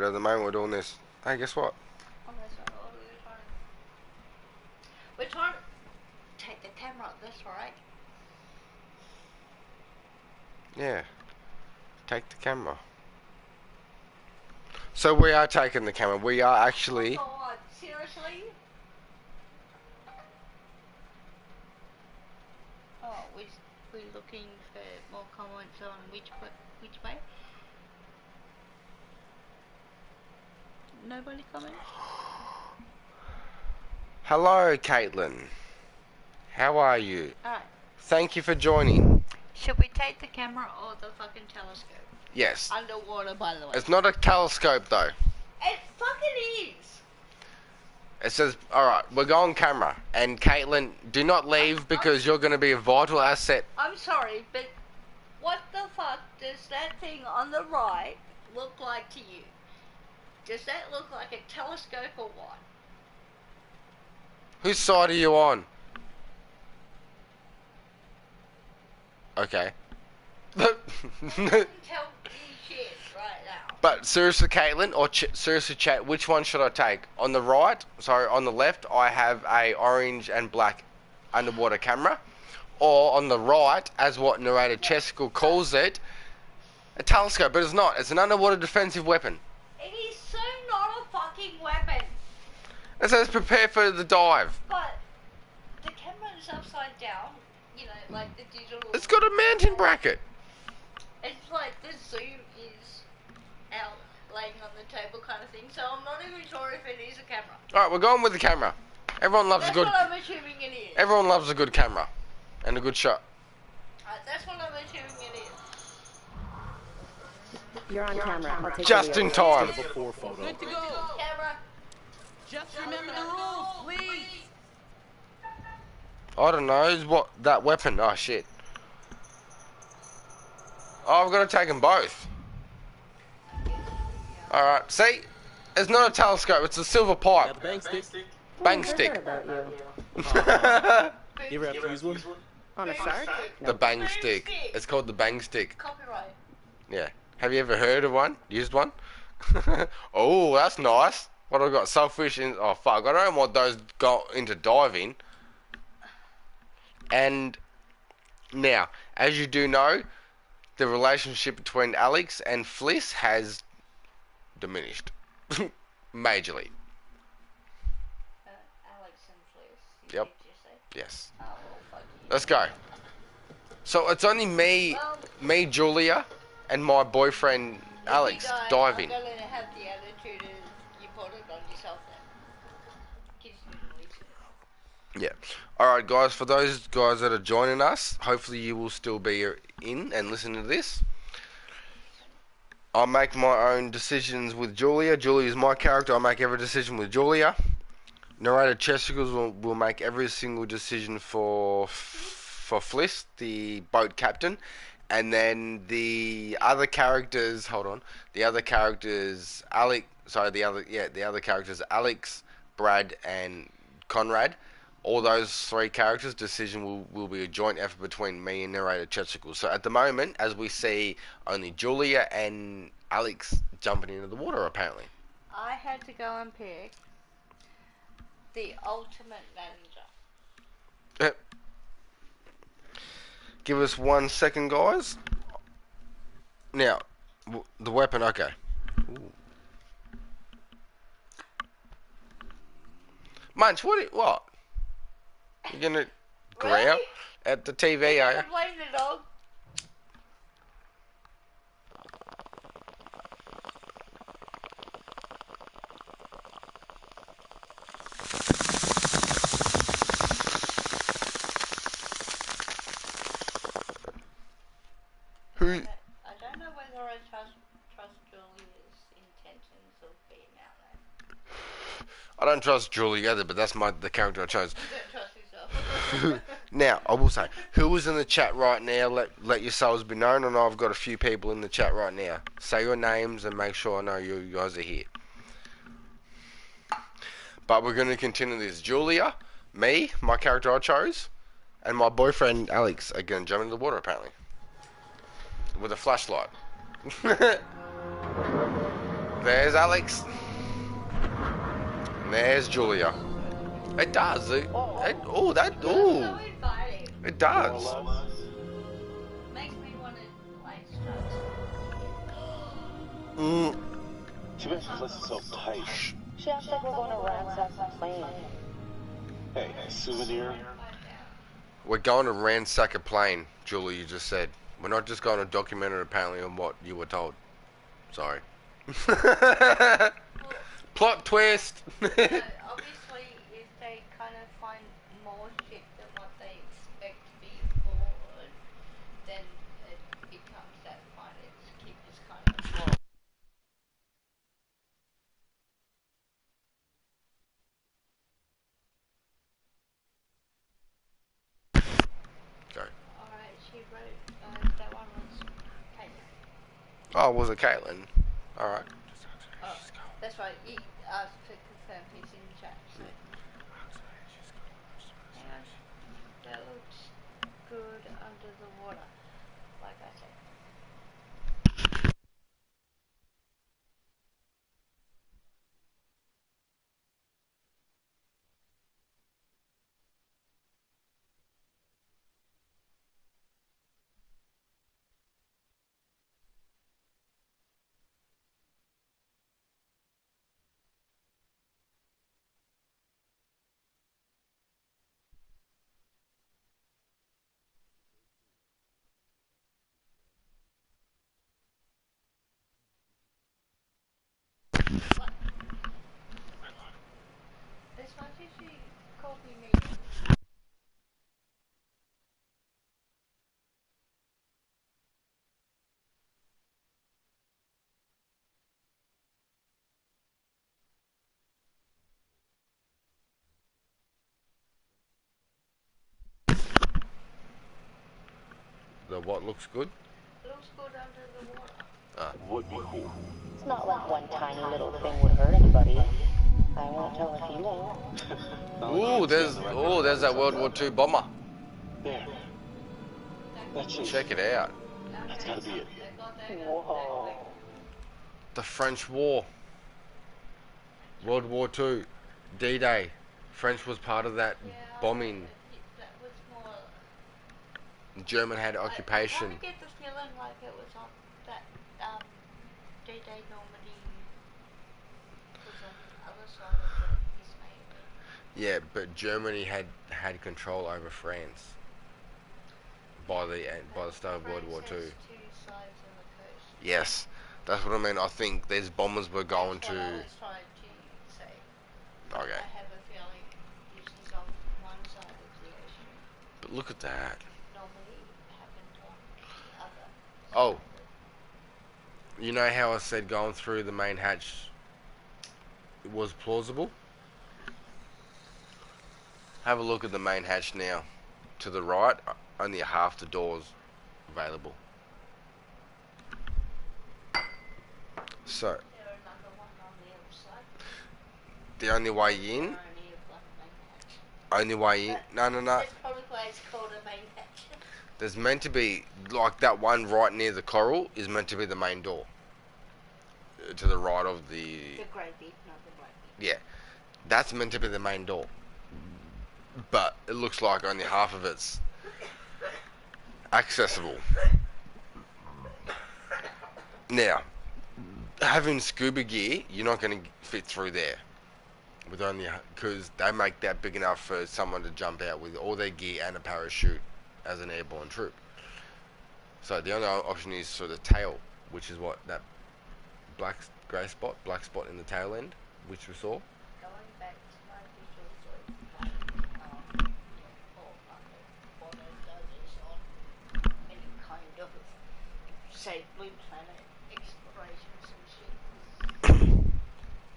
but at the moment we're doing this. Hey, guess what? Oh, that's right. What are we trying? We're trying to take the camera. That's right. Yeah. Take the camera. So we are taking the camera. We are actually... Oh God, seriously? Oh, we're looking for more comments on which way? Nobody comments? Hello, Caitlin. How are you? Alright. Thank you for joining. Should we take the camera or the fucking telescope? Yes. Underwater, by the way. It's not a telescope, though. It fucking is! It says, alright, we're going camera. And Caitlin, do not leave because you're going to be a vital asset. I'm sorry, but what the fuck does that thing on the right look like to you? Does that look like a telescope or what? Whose side are you on? Okay. You can tell me shit right now. But seriously, Caitlin, or seriously, chat, which one should I take? On the right, sorry, on the left, I have a orange and black underwater camera. Or on the right, as what narrator Cheskill calls it, a telescope. But it's not. It's an underwater defensive weapon. It is so not a fucking weapon. It says prepare for the dive. But the camera is upside down, you know, like the digital... It's got a mounting bracket. It's like the zoom is out laying on the table kind of thing, so I'm not even sure if it is a camera. Alright, we're going with the camera. Everyone loves a good... That's what I'm assuming it is. Everyone loves a good camera. And a good shot. That's what I'm assuming it is. You're on camera. I'll take Just in time. Before photo. Good to go. Camera. Just remember the rules, please. I don't know. What? That weapon. Oh, shit. Oh, I've got to take them both. Alright, see? It's not a telescope. It's a silver pipe. Got the bang stick. Bang I've stick. heard about you. You ever have to use one? On a shark? The bang stick. It's called the bang stick. Copyright. Yeah. Have you ever heard of one? Used one? Oh, that's nice. What have I got? Selfish in... Oh, fuck. I don't want those go into diving. And now, as you do know, the relationship between Alex and Fliss has diminished. Majorly. Alex and Fliss. Yep. Did you say? Yes. Oh, well, fuck you. Let's go. So it's only me, Julia, and my boyfriend Alex diving. I'm gonna have the attitude of you put it on yourself then. Kids didn't listen. Yeah. Alright guys, for those guys that are joining us, hopefully you will still be in and listen to this. I'll make my own decisions with Julia. Julia is my character. I'll make every decision with Julia. Narrator Chesticles will make every single decision for Fliss, the boat captain. And then the other characters, the other characters Alex, Brad, and Conrad. All those three characters' decision will be a joint effort between me and narrator Chesticles. So at the moment, as we see only Julia and Alex jumping into the water, apparently. I had to go and pick the ultimate manager. Give us 1 second, guys. Now, the weapon, okay. Ooh. Munch, what? You're gonna growl Really? at the TV, are you? Blame the dog. Who? I don't know whether I trust Julia's intentions of being out there. I don't trust Julie either, but that's the character I chose. You don't trust yourself. Now, I will say, who is in the chat right now, let yourselves be known, and I've got a few people in the chat right now. Say your names and make sure I know you guys are here. But we're going to continue this. Julia, me, my character I chose, and my boyfriend Alex are going to jump into the water, apparently. With a flashlight. There's Alex. And there's Julia. It does. Oh, that. So Oh, inviting. it does. Makes me want to like start. Mm. She makes us listen so tight. She acts like we're going to ransack the plane. Hey, souvenir? We're going to ransack a plane, Julie. You just said. We're not just going to document it apparently on what you were told. Sorry. Plot twist. Obviously, if they kind of find more shit than what they expect to be aboard, then it becomes that point. It's kind of wrong. Go. Alright, she wrote, that one was Caitlin. Oh, was it Caitlin? Alright. Oh, that's right, he asked to confirm he's in the chat, so. Hang on. That looks good under the water, like I said. As much as she called me mean. The what looks good? It looks good under the water. Would be cool. It's not like one tiny little thing would hurt anybody. I won't tell if you won't. Ooh, there's that World War II bomber. There. That's it. Check it out. That's gotta be it. Whoa. The French War. World War II. D-Day. French was part of that bombing. That was more. German had occupation. I kind of get the feeling like it was on that D-Day Normandy was on the other side of the Ismaili. Yeah, but Germany had control over France by the start of World War II. France has two sides of the coast. Yes, that's what I mean. I think these bombers were going That's what I to. was trying to say. Okay, I have a feeling this is on one side of the ocean. but look at that. Normally happened on the other. Oh, you know how I said going through the main hatch was plausible? Have a look at the main hatch now. To the right, only half the doors available. So, There another one on the other side. the only way in, Or only one main hatch. only way in. No. That's probably why it's called a main hatch. There's meant to be, like that one right near the coral, is meant to be the main door. To the right of the. The grey bit, not the black bit. Yeah. That's meant to be the main door. But it looks like only half of it's accessible. Now, having scuba gear, you're not going to fit through there. With only, because they make that big enough for someone to jump out with all their gear and a parachute as an airborne troop. So the only option is sort of tail, which is what that black spot in the tail end, which we saw. Going back to my visuals of all water does is on any kind of, say, Blue Planet explorations and shit.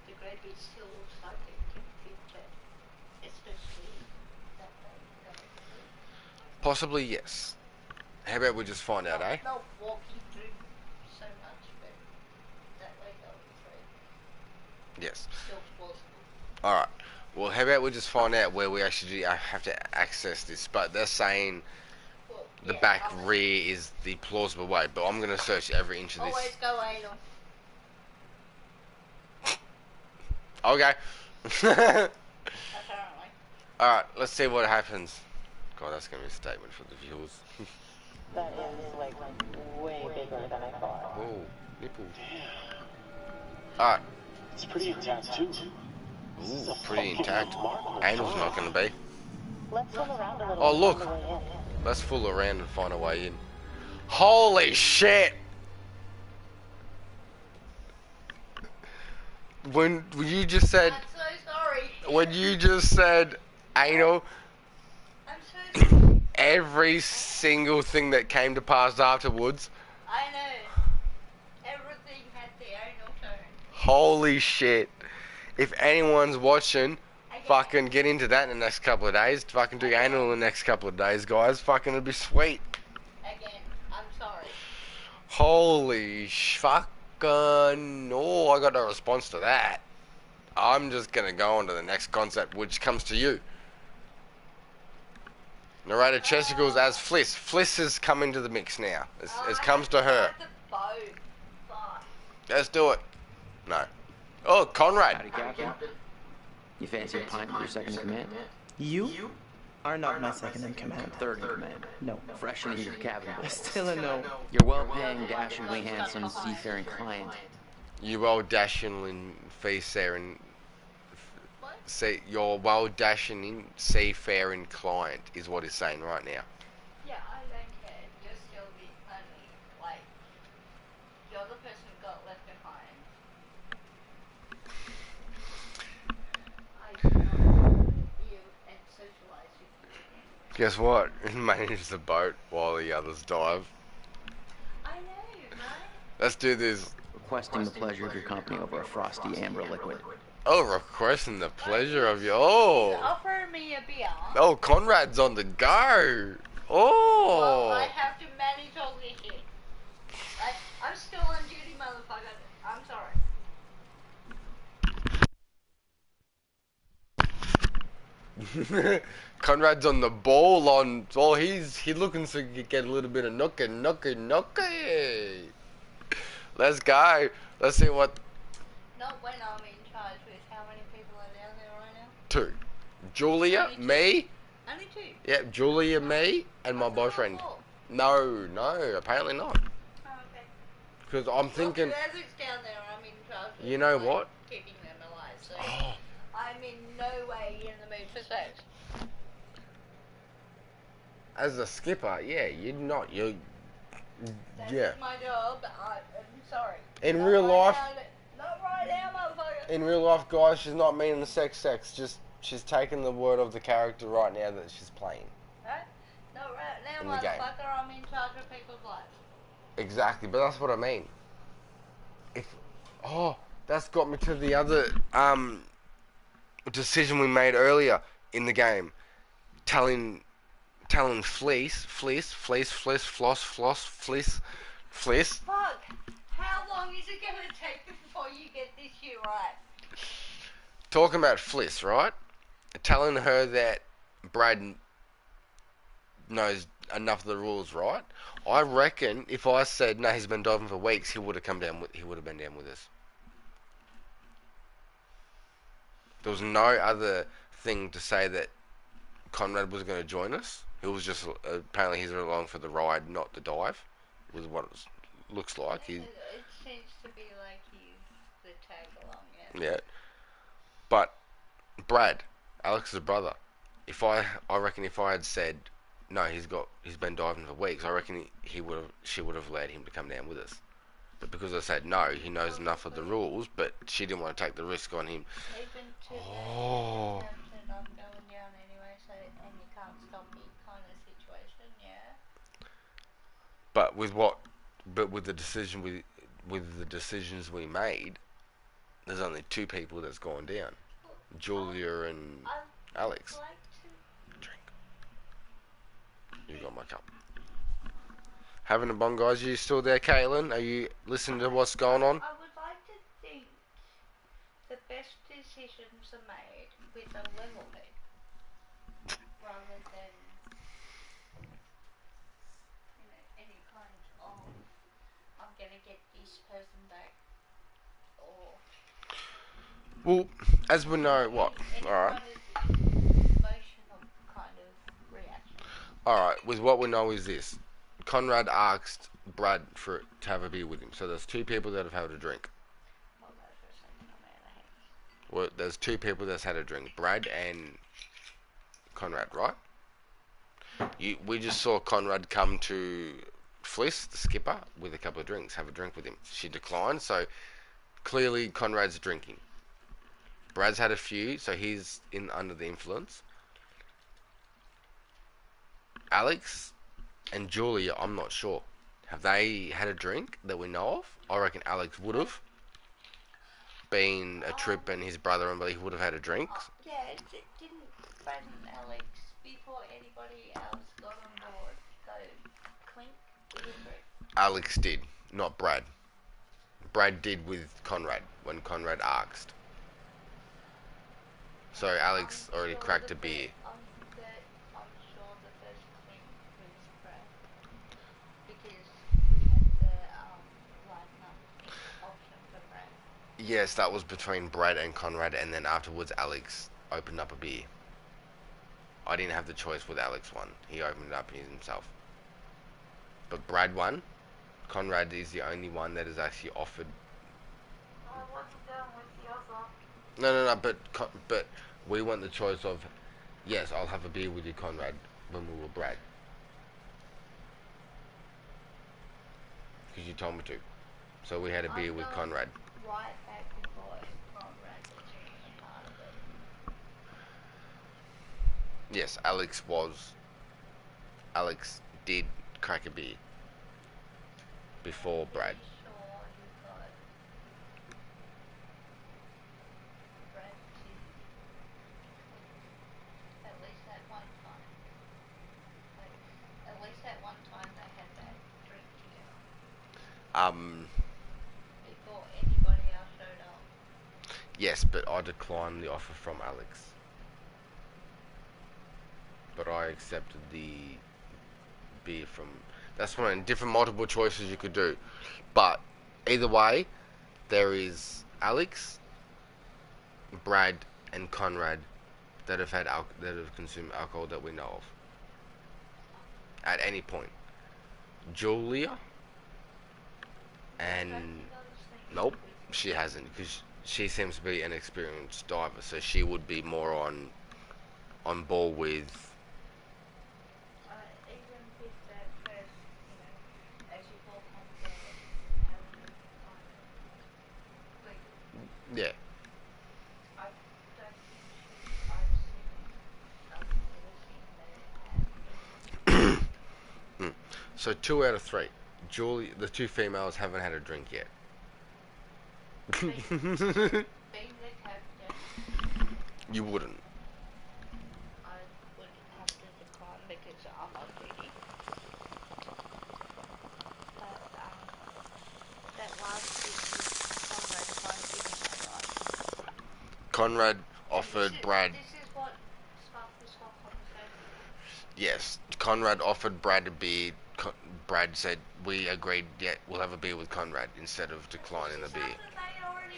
The grey bit still looks like it can fit that, especially that way going through. Possibly, yes. How about we just find out, eh? Not walking through so much, but that way going through. Yes. Still plausible. Alright. Well, how about we just find out where we actually have to access this? But they're saying Well, the yeah, back always- rear is the plausible way. But I'm going to search every inch of this. Always go anal. Okay. Apparently. Alright, let's see what happens. God, that's gonna be a statement for the viewers. That is, like, way bigger than I thought. Whoa, nipples. Alright. It's pretty intact too. Ooh, pretty intact. Anal's not gonna be. Let's fool around a little Oh, and look. find a way in. Let's fool around and find a way in. Holy shit! When you just said, I'm so sorry. when you just said anal, I'm so sorry. every single thing that came to pass afterwards, I know. Everything had the anal turn. holy shit. If anyone's watching, Again. fucking get into that in the next couple of days. Fucking do anal in the next couple of days, guys. Fucking it'll be sweet. Again, I'm sorry. Holy fucking, oh, I got no response to that. I'm just gonna go on to the next concept, which comes to you. Narrator Chesticles as Fliss. Fliss has come into the mix now. It comes to her. The boat. Fuck. Let's do it. No. Oh, Conrad. Howdy, Captain. You fancy a pint for your second in command? You are not my second in command. Third in command. No. Fresh into your cabin. Still a no. Your well-paying, dashingly handsome, seafaring client. You well dashing seafaring. Say your well dashing seafaring client is what he's saying right now. Yeah, I don't care. You're still the only, like, you're the person who got left behind. I do not know you and socialize with you. Guess what? He manages the boat while the others dive. I know, right? Let's do this. Requesting the pleasure of your company over a frosty amber liquid. Oh, requesting the pleasure of your. Oh. Offer me a beer. Oh, Conrad's on the go. Well, I Oh. have to manage all this shit. I'm still on duty, motherfucker. I'm sorry. Conrad's on the ball on. Oh, he's looking to get a little bit of nookie. Let's go. Let's see what. Not when I'm in charge with how many people are down there right now. 2. Julia, Only two. me. Only 2. Yep, Julia, me, and my I thought there were boyfriend. 4. No, apparently not. Oh, okay. Because I'm thinking. Well, as it's down there, I'm in charge of, You know like, what? keeping them alive, so Oh, I'm in no way in the mood for sex. as a skipper, yeah, you're not. You're. That's Yeah. my job. I'm sorry. In Not real right life. now, not right now, motherfucker. In real life, guys, she's not meaning the sex. Just she's taking the word of the character right now that she's playing. Right? Not right now, In the game. motherfucker. I'm in charge of people's lives. Exactly, but that's what I mean. That's got me to the other decision we made earlier in the game, telling Fliss, Fuck! How long is it gonna take before you get this shit right? talking about Fliss, right? Telling her that Brad knows enough of the rules, right? I reckon if I said no, he's been diving for weeks, he would have been down with us. There was no other thing to say that Conrad was going to join us. He was just apparently he's along for the ride, not the dive. Was what it looks like. It seems to be like he's the tag along, yeah. Yeah. But Brad, Alex's brother, I reckon if I had said no, he's been diving for weeks, I reckon she would have allowed him to come down with us. But because I said no, he knows enough of the rules, but she didn't want to take the risk on him. Even to Oh. Captain, I'm going down anyway, so and you can't stop me kind of situation, yeah. But with the decisions we made, there's only 2 people that's gone down, Julia and Alex. I'd like to. Drink. You got my cup. Having a bong, guys. Are you still there, Caitlin? Are you listening to what's going on? I would like to think the best decisions are made with a level head rather than any kind of I'm gonna get this person back or Well, as we know, what? Any Alright. kind of emotional kind of reaction. Alright, with what we know is this. Conrad asked Brad to have a beer with him. So there's two people that have had a drink. Hold on for a second, I'm out of hands. Well, there's two people that's had a drink. Brad and Conrad, right? We just saw Conrad come to Fliss, the skipper, with a couple of drinks, have a drink with him. She declined, so clearly Conrad's drinking. Brad's had a few, so he's in under the influence. Alex and Julia, I'm not sure. Have they had a drink that we know of? I reckon Alex would have. Been a trip and his brother and he would have had a drink. Yeah, didn't Brad and Alex, before anybody else got on board, go clink with a drink? Alex did, not Brad. Brad did with Conrad when Conrad asked. So Alex already cracked a beer. I'm sure the first clink was Brad. Because we had the lighten up option for Brad. Yes, that was between Brad and Conrad, and then afterwards Alex opened up a beer. I didn't have the choice with Alex one. He opened it up himself. But Brad won. Conrad is the only one that is actually offered. I wasn't done with the offer. No. But we want the choice of, yes, I'll have a beer with you, Conrad, when we were Brad. Because you told me to. So we had a beer with Conrad. Right back and forth, Conrad wasn't even a part of it. Yes, Alex did crack a beer before Brad. Pretty sure you got Brad to at least at one time. Like, at least at one time they had that drink together. Before anybody else showed up. Yes, but I declined the offer from Alex. But I accepted the beer from. That's one different multiple choices you could do. But either way, there is Alex, Brad, and Conrad that have that have consumed alcohol that we know of at any point. Julia and nope, she hasn't, because she seems to be an experienced diver, so she would be more on ball with. Even with that first, as you walk on board, having a kind of like, Yeah. I don't think I've seen something worse in there have. So 2 out of 3. Julie, the two females haven't had a drink yet. Being the captain, You wouldn't. I would have to decline because I'm not greedy. But that last bit with Conrad kind of giving that right. Conrad offered Brad. This is what sparked this whole conversation. Yes, Conrad offered Brad a beer. Brad said, we agreed, yeah, we'll have a beer with Conrad instead of declining the beer. They already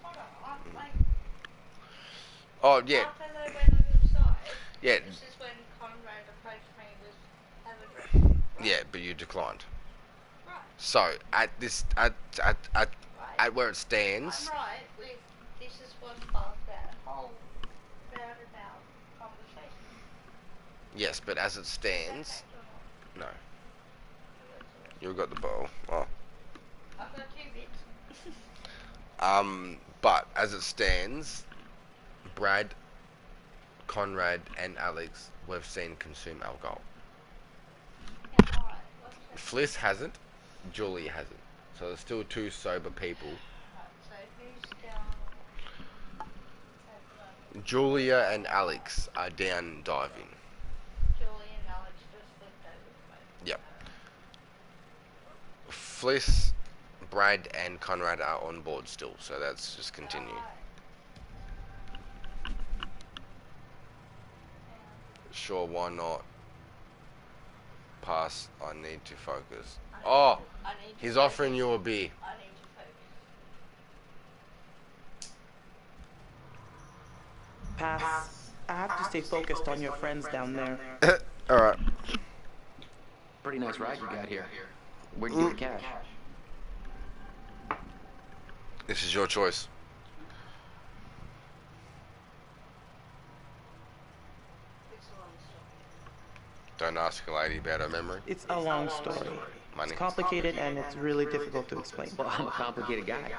won it. Like, Oh, yeah. after they went over the side, Yeah. this is when Conrad approached me with have a drink. Right? Yeah, but you declined. Right. So, at this, at where it stands, I'm right with this is what sparked that whole roundabout conversation. yes, but as it Is that stands, fact or not? no. You got the ball. Oh. I've got 2 bits. But as it stands, Brad, Conrad, and Alex we've seen consume alcohol. Yeah, alright. What's that? Fliss hasn't, Julie hasn't. So there's still 2 sober people. Right, so who's down at the moment? Julia and Alex are down diving. Julie and Alex just flipped over the boat. Yep. Fliss, Brad, and Conrad are on board still, so that's just continue. Alright. Sure, why not? Pass, I need to focus. I Oh, need to he's focus. offering you a beer. I need to focus. Pass. I have to stay focused on your friends down there. Alright. Pretty nice ride you got here. Where'd you get the cash? This is your choice. It's a long story. Don't ask a lady about her memory. It's a long story. Money. It's complicated and it's really difficult to explain. Well, I'm a complicated guy.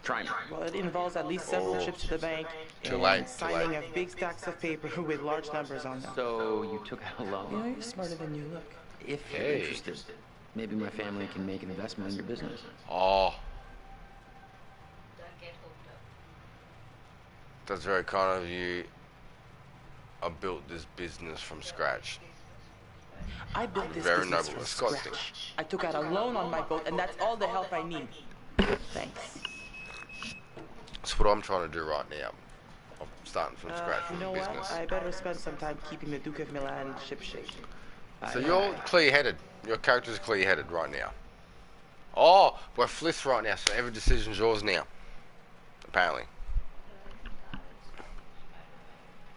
Try me. Well, it involves at least several trips to the bank Too and late, too signing late. of big stacks of paper with large numbers on them. So you took out a You know, loan. you're smarter than you look. If you're Hey. interested, maybe my family can make an investment in your business. Oh, Don't get hooked up. that's very kind of you. I built this business from scratch. I built this Very business noble. from Scott's scratch. I took out a loan on my boat, and that's all the help I need. Thanks. That's what I'm trying to do right now. I'm starting from scratch You with know the what? business. I better spend some time keeping the Duke of Milan shipshape. So you're clear-headed. Your character's clear-headed right now. Oh, we're flipped right now, so every decision's yours now. Apparently.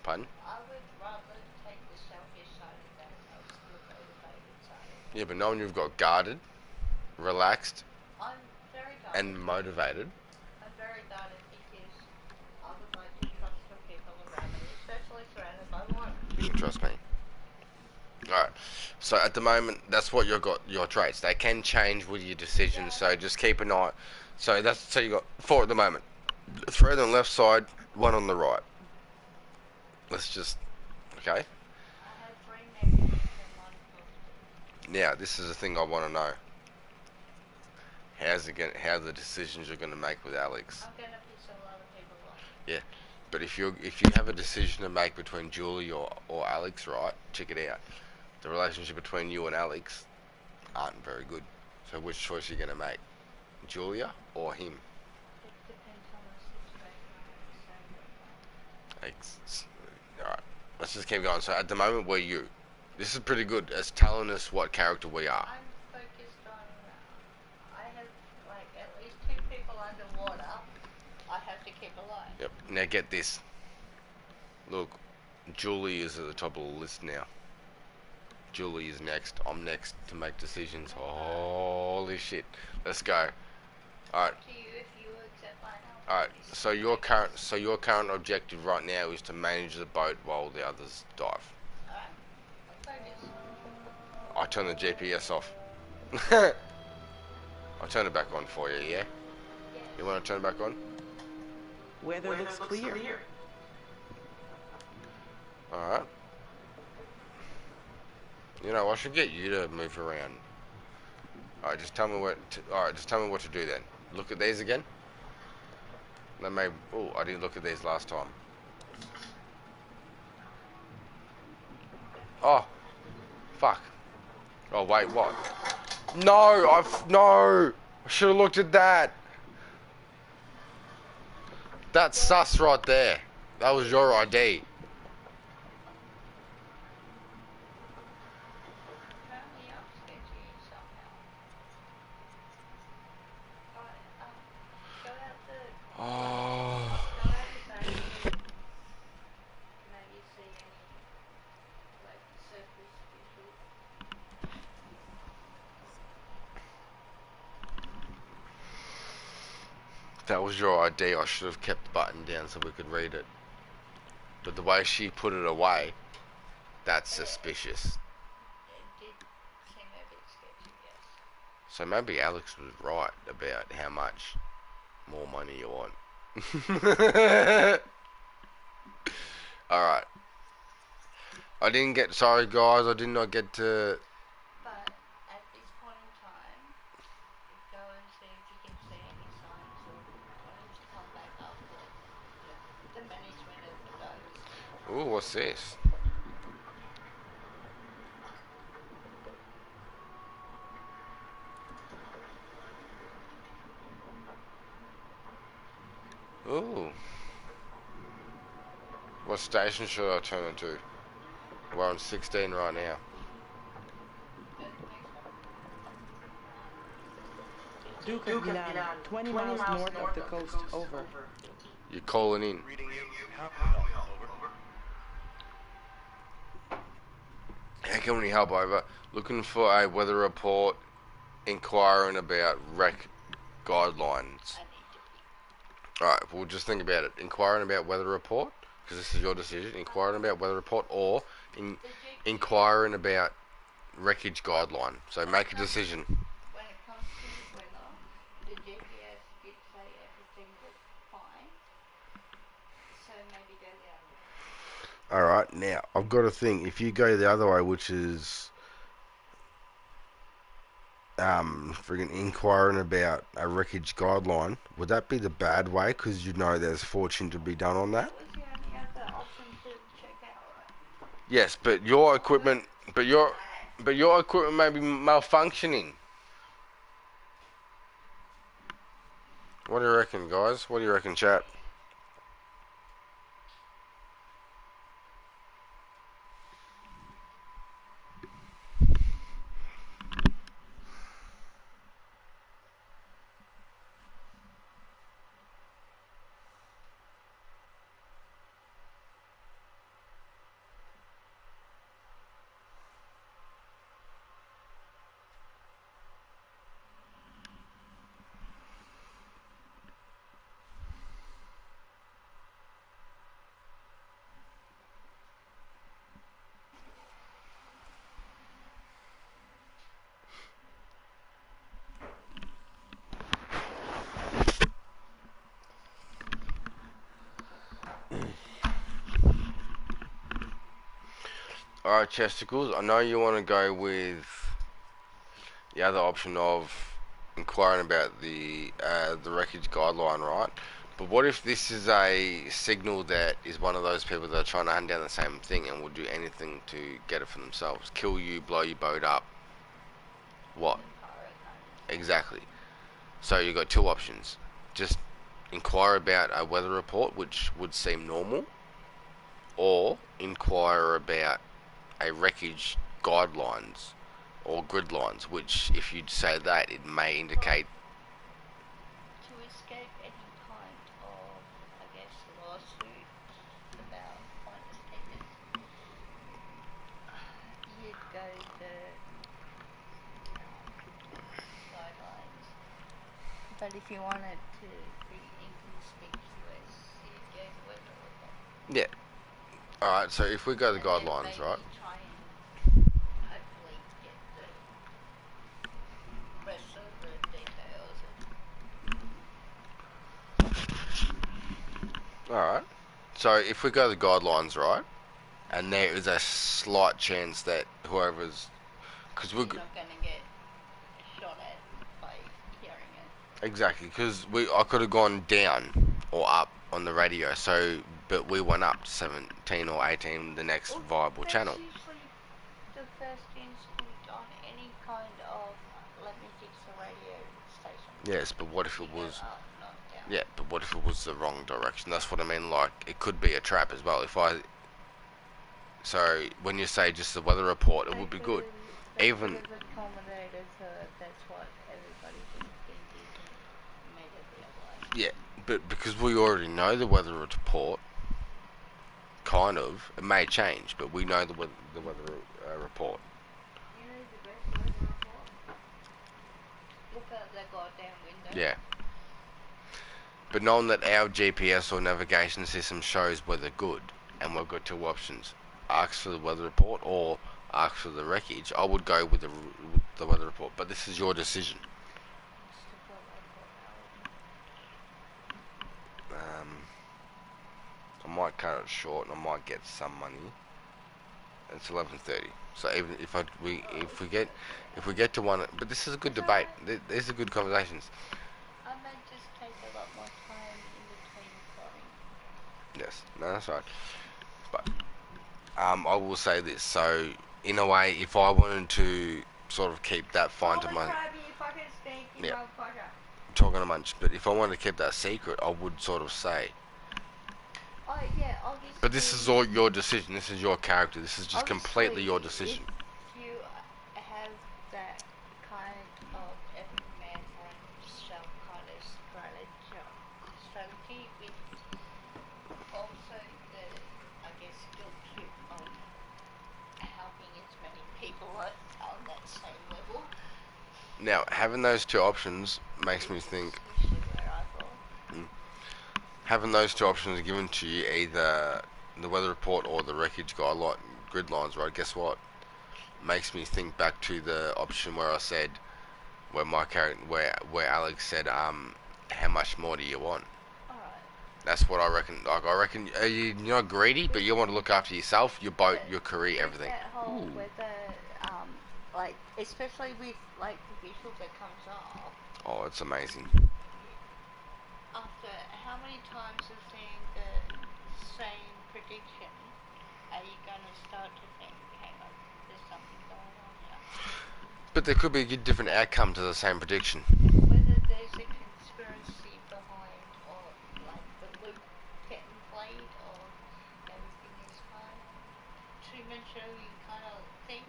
Pardon? I would rather take the selfish side of that as the motivated side. Yeah, but knowing you've got guarded, relaxed, I'm very guarded. and motivated. I'm very guarded because I would like to trust the people around me, especially surrounded by water. You can trust me. Alright. So at the moment, that's what you've got, your traits. They can change with your decisions, so just keep an eye. So you got 4 at the moment. 3 on the left side, 1 on the right. Let's just, okay? I have 3 negatives and 1 positive. Now, this is the thing I want to know. How the decisions you're going to make with Alex. I'm gonna piss a lot of people off. Yeah, but if you have a decision to make between Julie or Alex, right? Check it out. The relationship between you and Alex aren't very good. So which choice are you going to make? Julia or him? It depends on the situation. Alright, let's just keep going. So at the moment, we're you. This is pretty good. It's telling us what character we are. I'm focused on. I have like at least 2 people underwater. I have to keep alive. Yep. Now get this. Look, Julie is at the top of the list now. Julie is next. I'm next to make decisions. Holy shit. Let's go. Alright. To you if you accept my help. Alright. So your current objective right now is to manage the boat while the others dive. Alright. I'm focused. I turn the GPS off. I'll turn it back on for you, yeah? You want to turn it back on? Weather looks clear. Alright. You know, I should get you to move around. Alright, just tell me what to do then. Look at these again. Oh, I didn't look at these last time. Oh. Fuck. Oh, wait, what? No, no! I should have looked at that. That's sus right there. That was your ID. Apparently I'm sketchy somehow. Go out the. Oh. Go out the back. Maybe see any like surface visual. That was your ID. I should have kept the button down so we could read it. But the way she put it away, that's suspicious. It did seem a bit sketchy, yes. So maybe Alex was right about how much more money you want. Alright. Sorry guys, I did not get to... But at this point in time, go and see if you can see any signs of wanting to come back after the management of the boat. Ooh, what's this? Ooh. What station should I turn into? We're on 16 right now. Duke of Milan, 20 miles north of the coast, over. You're calling in. Reading you. Over. How can we help over? Looking for a weather report, inquiring about rec guidelines. I need to be. Alright, we'll just think about it. Inquiring about weather report, because this is your decision. Inquiring about weather report, or inquiring about wreckage guideline. So make a decision. When it comes to the weather, the GPS did say everything was fine. So maybe go the other way. Alright, now, I've got a thing. If you go the other way, which is friggin' inquiring about a wreckage guideline, would that be the bad way? Because you know there's fortune to be done on that? That was the only other option to check out, right? Yes, but your equipment, but your equipment may be malfunctioning. What do you reckon, guys? What do you reckon, chat? Alright, Chesticles, I know you want to go with the other option of inquiring about the wreckage guideline, right? But what if this is a signal that is one of those people that are trying to hunt down the same thing and will do anything to get it for themselves? Kill you, blow your boat up. What? Exactly. So you've got two options. Just inquire about a weather report, which would seem normal, or inquire about a wreckage guidelines or grid lines, which if you'd say that, it may indicate. To escape any kind of, I guess, lawsuit about pointless tickets, you'd go the guidelines. But if you wanted to be inconspicuous, you'd go the weather report. Yeah. Alright, so if we go the And then guidelines, maybe right? try and hopefully get the rest of the details. Alright. So if we go the guidelines, right? And there is a slight chance that whoever's. Because we're. You're not going to get shot at by hearing it. Exactly, because I could have gone down or up on the radio, so. But we went up to 17 or 18, the next viable That's channel. usually the first instinct on any kind of let me fix the radio station. Yes, but what if it You go was. up, not down. Yeah, but what if it was the wrong direction? That's what I mean. Like, it could be a trap as well. So when you say just the weather report, it would be good. Even. Could have accommodated so that's what everybody was thinking and made it the other way. Yeah, but because we already know the weather report, kind of, it may change, but we know the weather report. You know the best weather report? Look out that goddamn window. Yeah. But knowing that our GPS or navigation system shows weather good, and we've got two options: ask for the weather report or ask for the wreckage, I would go with the weather report. But this is your decision. I might cut it short, and I might get some money. It's 11:30, so even if we get to one, but this is a good debate. These are good conversations. I might just take a lot more time in between recording. Yes, no, that's right. But I will say this. So in a way, if I wanted to sort of keep that fine to my yeah, talking a bunch, but if I wanted to keep that secret, I would sort of say. Oh yeah, obviously. But this is all your decision. This is your character. This is just completely your decision. If you have that kind of every man for himself kind of strategy with people on that same level. Now, having those two options makes me think. Especially where I thought. Having those two options given to you, either the weather report or the wreckage guide, like grid lines, right? Guess what? Makes me think back to the option where I said, where my character, where Alex said, how much more do you want? Alright. That's what I reckon. Like, I reckon you're not greedy, but you want to look after yourself, your boat, your career, With everything. that whole weather, like, especially with, like, the visual that comes off, Oh, it's amazing. after how many times of seeing the same prediction, are you going to start to think, hang on, there's something going on here? But there could be a different outcome to the same prediction. Whether there's a conspiracy behind, or, like, the loop getting played, or everything is fine. Truman Showy kind of thing.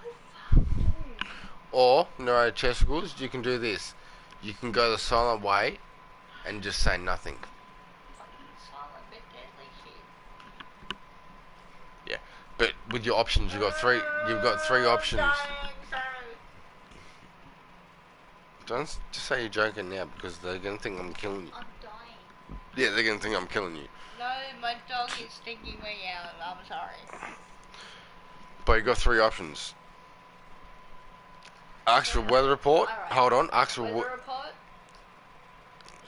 Holy fuck, dude. Or, no testicles, you can do this. You can go the silent way and just say nothing. Fucking silent but deadly shit. Yeah. But with your options, you've got three options. Sorry. Don't just say you're joking now, because they're going to think I'm killing you. I'm dying. Yeah, they're going to think I'm killing you. No, my dog is stinking me out. I'm sorry. But you've got three options. Ask for weather report. Alright. Hold on. Ask for Weather report.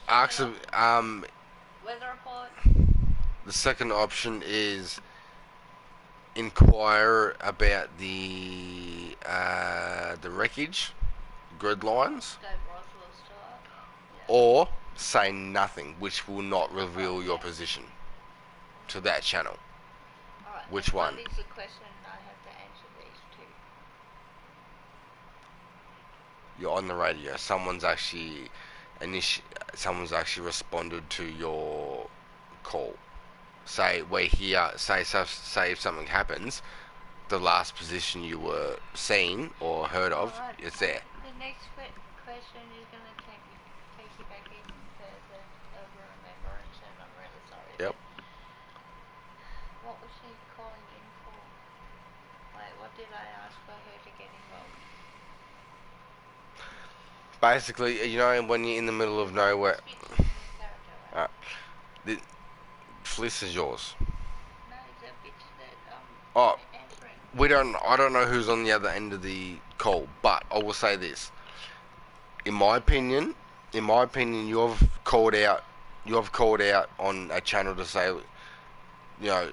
Ask for, Weather report. the second option is inquire about the wreckage, grid lines, Go Roswell style. Yeah. or say nothing, which will not reveal your position to that channel. Alright, Which one? What is the question I have to answer these two? You're on the radio. Someone's actually responded to your call. Say we're here. Say if something happens, the last position you were seen or heard of, Alright, it's there. The next question is going to take you back even further of a remembrance, and I'm really sorry. Yep. What was she calling in for? Like, what did I ask for her to get involved? Basically, you know, when you're in the middle of nowhere. Speak to the character, right? The Fliss is yours. No, the bitch that Oh, answering. I don't know who's on the other end of the call, but I will say this. In my opinion, you've called out on a channel to say, you know,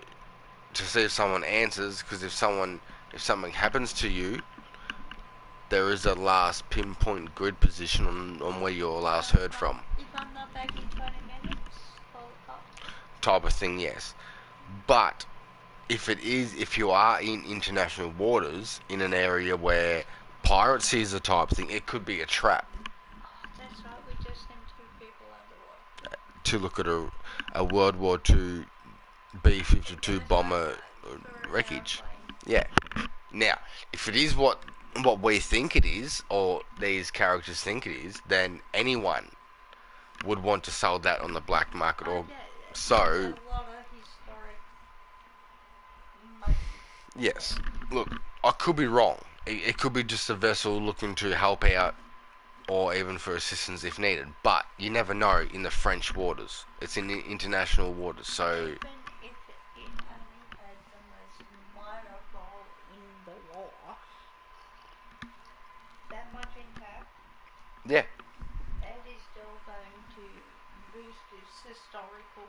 to see if someone answers, because if something happens to you, there is a last pinpoint grid position on where you were last heard from. If I'm not back in 20 minutes, call the cops. Type of thing, yes. But if you are in international waters, in an area where piracy is a type thing, it could be a trap Oh, that's right, we just sent 2 people underwater. to look at a World War II B-52 bomber wreckage. Yeah. Now, if it is what we think it is, or these characters think it is, then anyone would want to sell that on the black market, or so. A lot of historic money. Yes. Look, I could be wrong. It could be just a vessel looking to help out, or even for assistance if needed. But you never know in the French waters. It's in international waters, so. Even if it only had the most minor role in the war, that much impact, Yeah. that is still going to boost its historical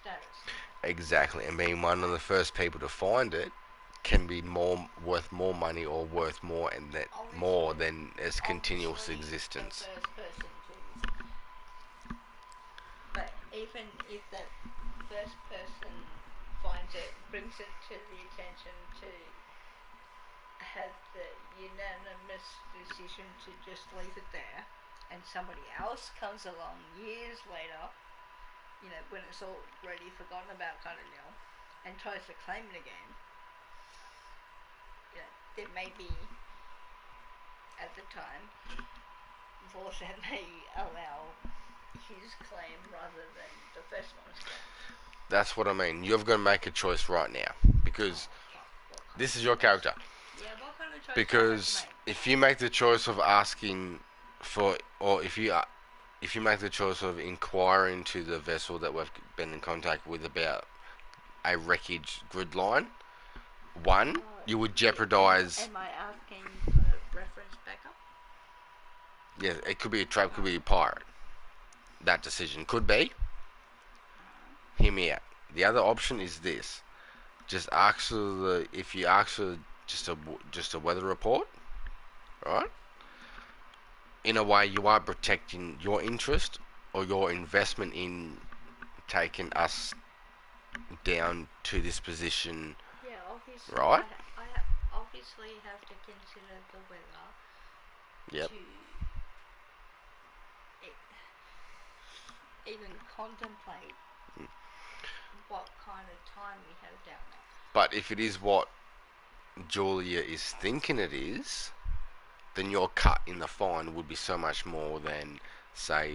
status. Exactly. And being one of the first people to find it can be worth more money, or worth more, and that more than its continuous Obviously, existence. the first person to. But even if that first person finds it, brings it to the attention to have the unanimous decision to just leave it there, and somebody else comes along years later, you know, when it's already forgotten about kind of now, and tries to claim it again, you know, there may be, at the time, laws that may allow his claim rather than the first one's claim. That's what I mean. You've got to make a choice right now, because This is your character. Yeah, what kind of choice Because if you make the choice of asking for, or if you make the choice of inquiring to the vessel that we've been in contact with about a wreckage grid line, one, you would jeopardize. Am I asking for reference backup? Yeah, it could be a trap, could be a pirate. That decision could be. Hear me out. The other option is this: just ask for if you ask for just a weather report, right? In a way, you are protecting your interest or your investment in taking us down to this position. Yeah, obviously. Right. I obviously have to consider the weather. Yep. To even contemplate what kind of time we have down there. But if it is what Julia is thinking it is, then your cut in the fine would be so much more than, say,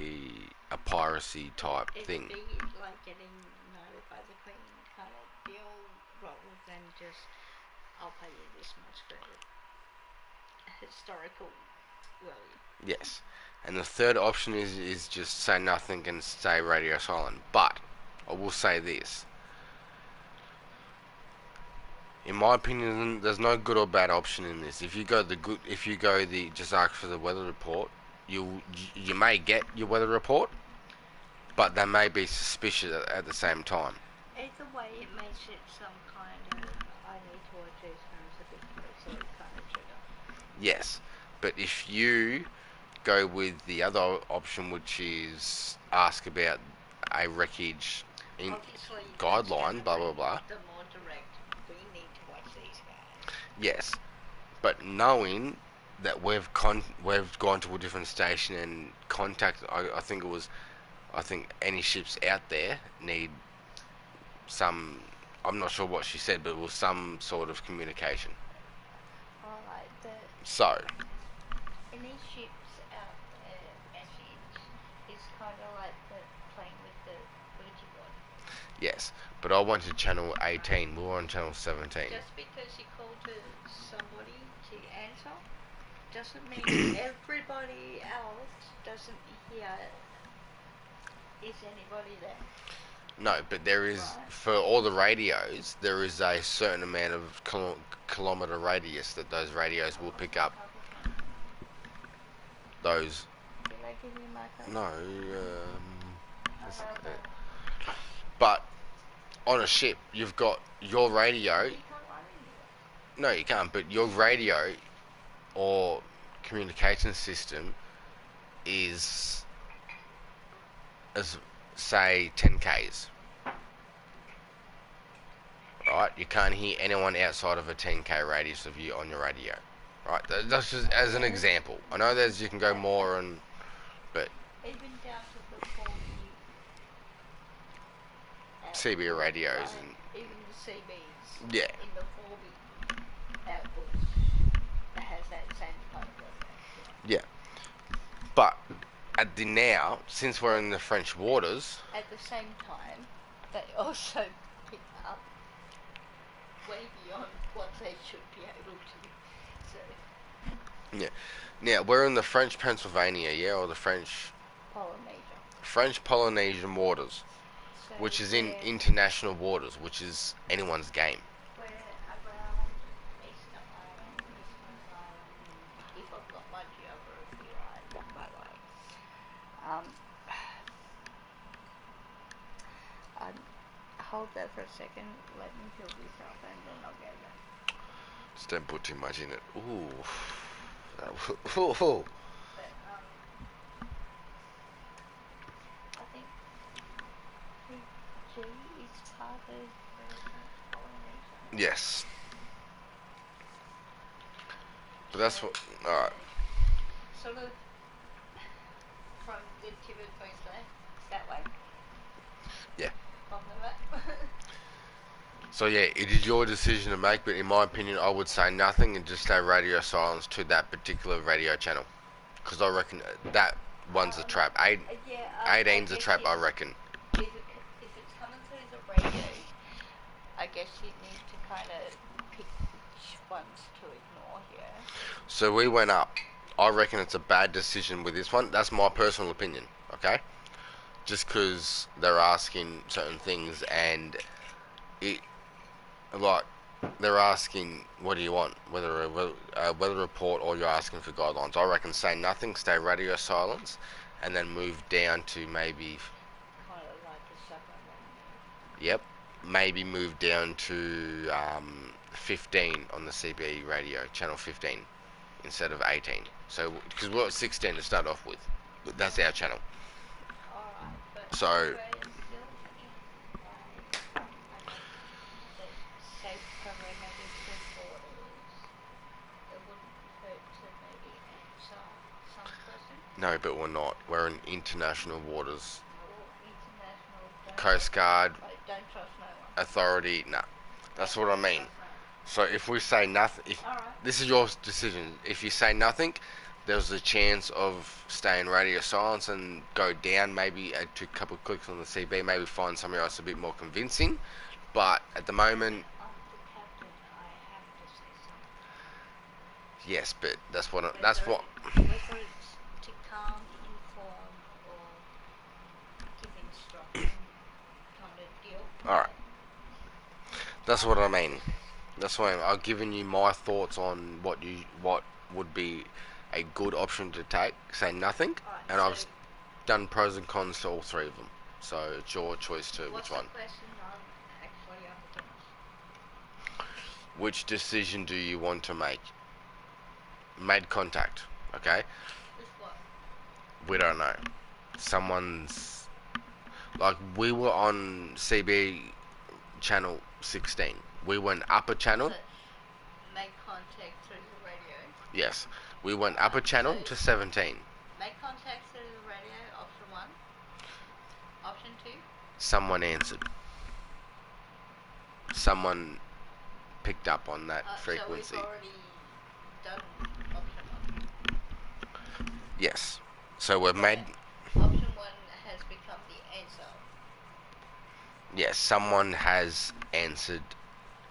a piracy type thing. It'd be like getting knighted by the Queen kind of deal, rather than just, I'll pay you this much for historical value. Yes. And the third option is just say nothing and stay radio silent. But I will say this. In my opinion, there's no good or bad option in this. If you go the just ask for the weather report, you may get your weather report, but they may be suspicious at the same time. Either way, it makes it some kind of, I need to watch these films a bit closer kind of trigger. Yes, but if you go with the other option, which is ask about a wreckage guideline, blah blah blah. The more direct, we need to watch these guys. Yes, but knowing that we've gone to a different station and contact, I think any ships out there need some. I'm not sure what she said, but it was some sort of communication. Alright, So. any ships out there message is kind of like playing with the Ouija board. Yes, but I went to channel 18. We were on channel 17. Just because you call to somebody to answer doesn't mean everybody else doesn't hear. Is anybody there? No, but there is, for all the radios, there is a certain amount of kilometre radius that those radios will pick up. Those. Did I give you my code? No, but on a ship, you've got your radio. No, you can't, but your radio or communication system is, as say, 10 Ks. Right? You can't hear anyone outside of a 10K radius of you on your radio. Right? That's just as an example. I know there's, you can go more and, but Even down to the 4B. CB radios and even the CBs. Yeah. In the 4B outputs that has that same kind of effect. yeah. But at the now, since we're in the French waters, At the same time, they also pick up way beyond what they should be able to. So, yeah. Now we're in the French Pennsylvania, yeah, or the French Polynesian waters, so which is in international waters, which is anyone's game. we're around Easter Island, Christmas Island, if I've got my geography right, by the way. Hold that for a second, let me fill this up and then I'll get that. Just don't put too much in it. Ooh. Ooh. But, I think G is part of Polynesia. Yes. But that's what. Alright. Sort of from the tip of Queensland, that way. Yeah. From the map. So yeah, it is your decision to make, but in my opinion, I would say nothing and just stay radio silence to that particular radio channel. Because I reckon that one's a trap. 18's a trap, I reckon. If it's coming through the radio, I guess you need to kind of pick which ones to ignore here. So we went up. I reckon it's a bad decision with this one. That's my personal opinion, okay? Just because they're asking certain things and it, like, they're asking, what do you want? Whether a weather report or you're asking for guidelines. I reckon say nothing, stay radio silence, and then move down to maybe, Kind of like a supplement. yep, maybe move down to 15 on the CB radio, channel 15, instead of 18. So, because we're at 16 to start off with. That's our channel. Alright, but So, Australia still like, I know the safe perimeter borders. It wouldn't hurt to maybe answer some questions. no, but we're not. We're in international waters. Or international. Coast Guard, Don't trust no one. authority, nah. That's what I mean. Trust no one. So if we say nothing, if Alright. this is your decision, if you say nothing, there's a chance of staying radio silence and go down, maybe to a couple of clicks on the CB, maybe find somewhere else a bit more convincing. But at the moment, I'm the captain. I have to say something. yes, but that's what Whether it's to calm, inform, or give instruction kind of deal. all right. That's what I mean. That's why I've given you my thoughts on what would be a good option to take. Say nothing, Alright, and I've so done pros and cons to all three of them. So it's your choice too. what's Which one? the question I'm actually up against? Which decision do you want to make? Made contact. Okay. With what? We don't know. Someone's like we were on CB channel 16. We went upper channel. So, make contact through the radio. Yes. We went upper channel to 17. Make contact through the radio, option 1. Option 2. Someone answered. Someone picked up on that frequency. So we've already done option 1. Yes. So we've made. Option 1 has become the answer. Yes, someone has answered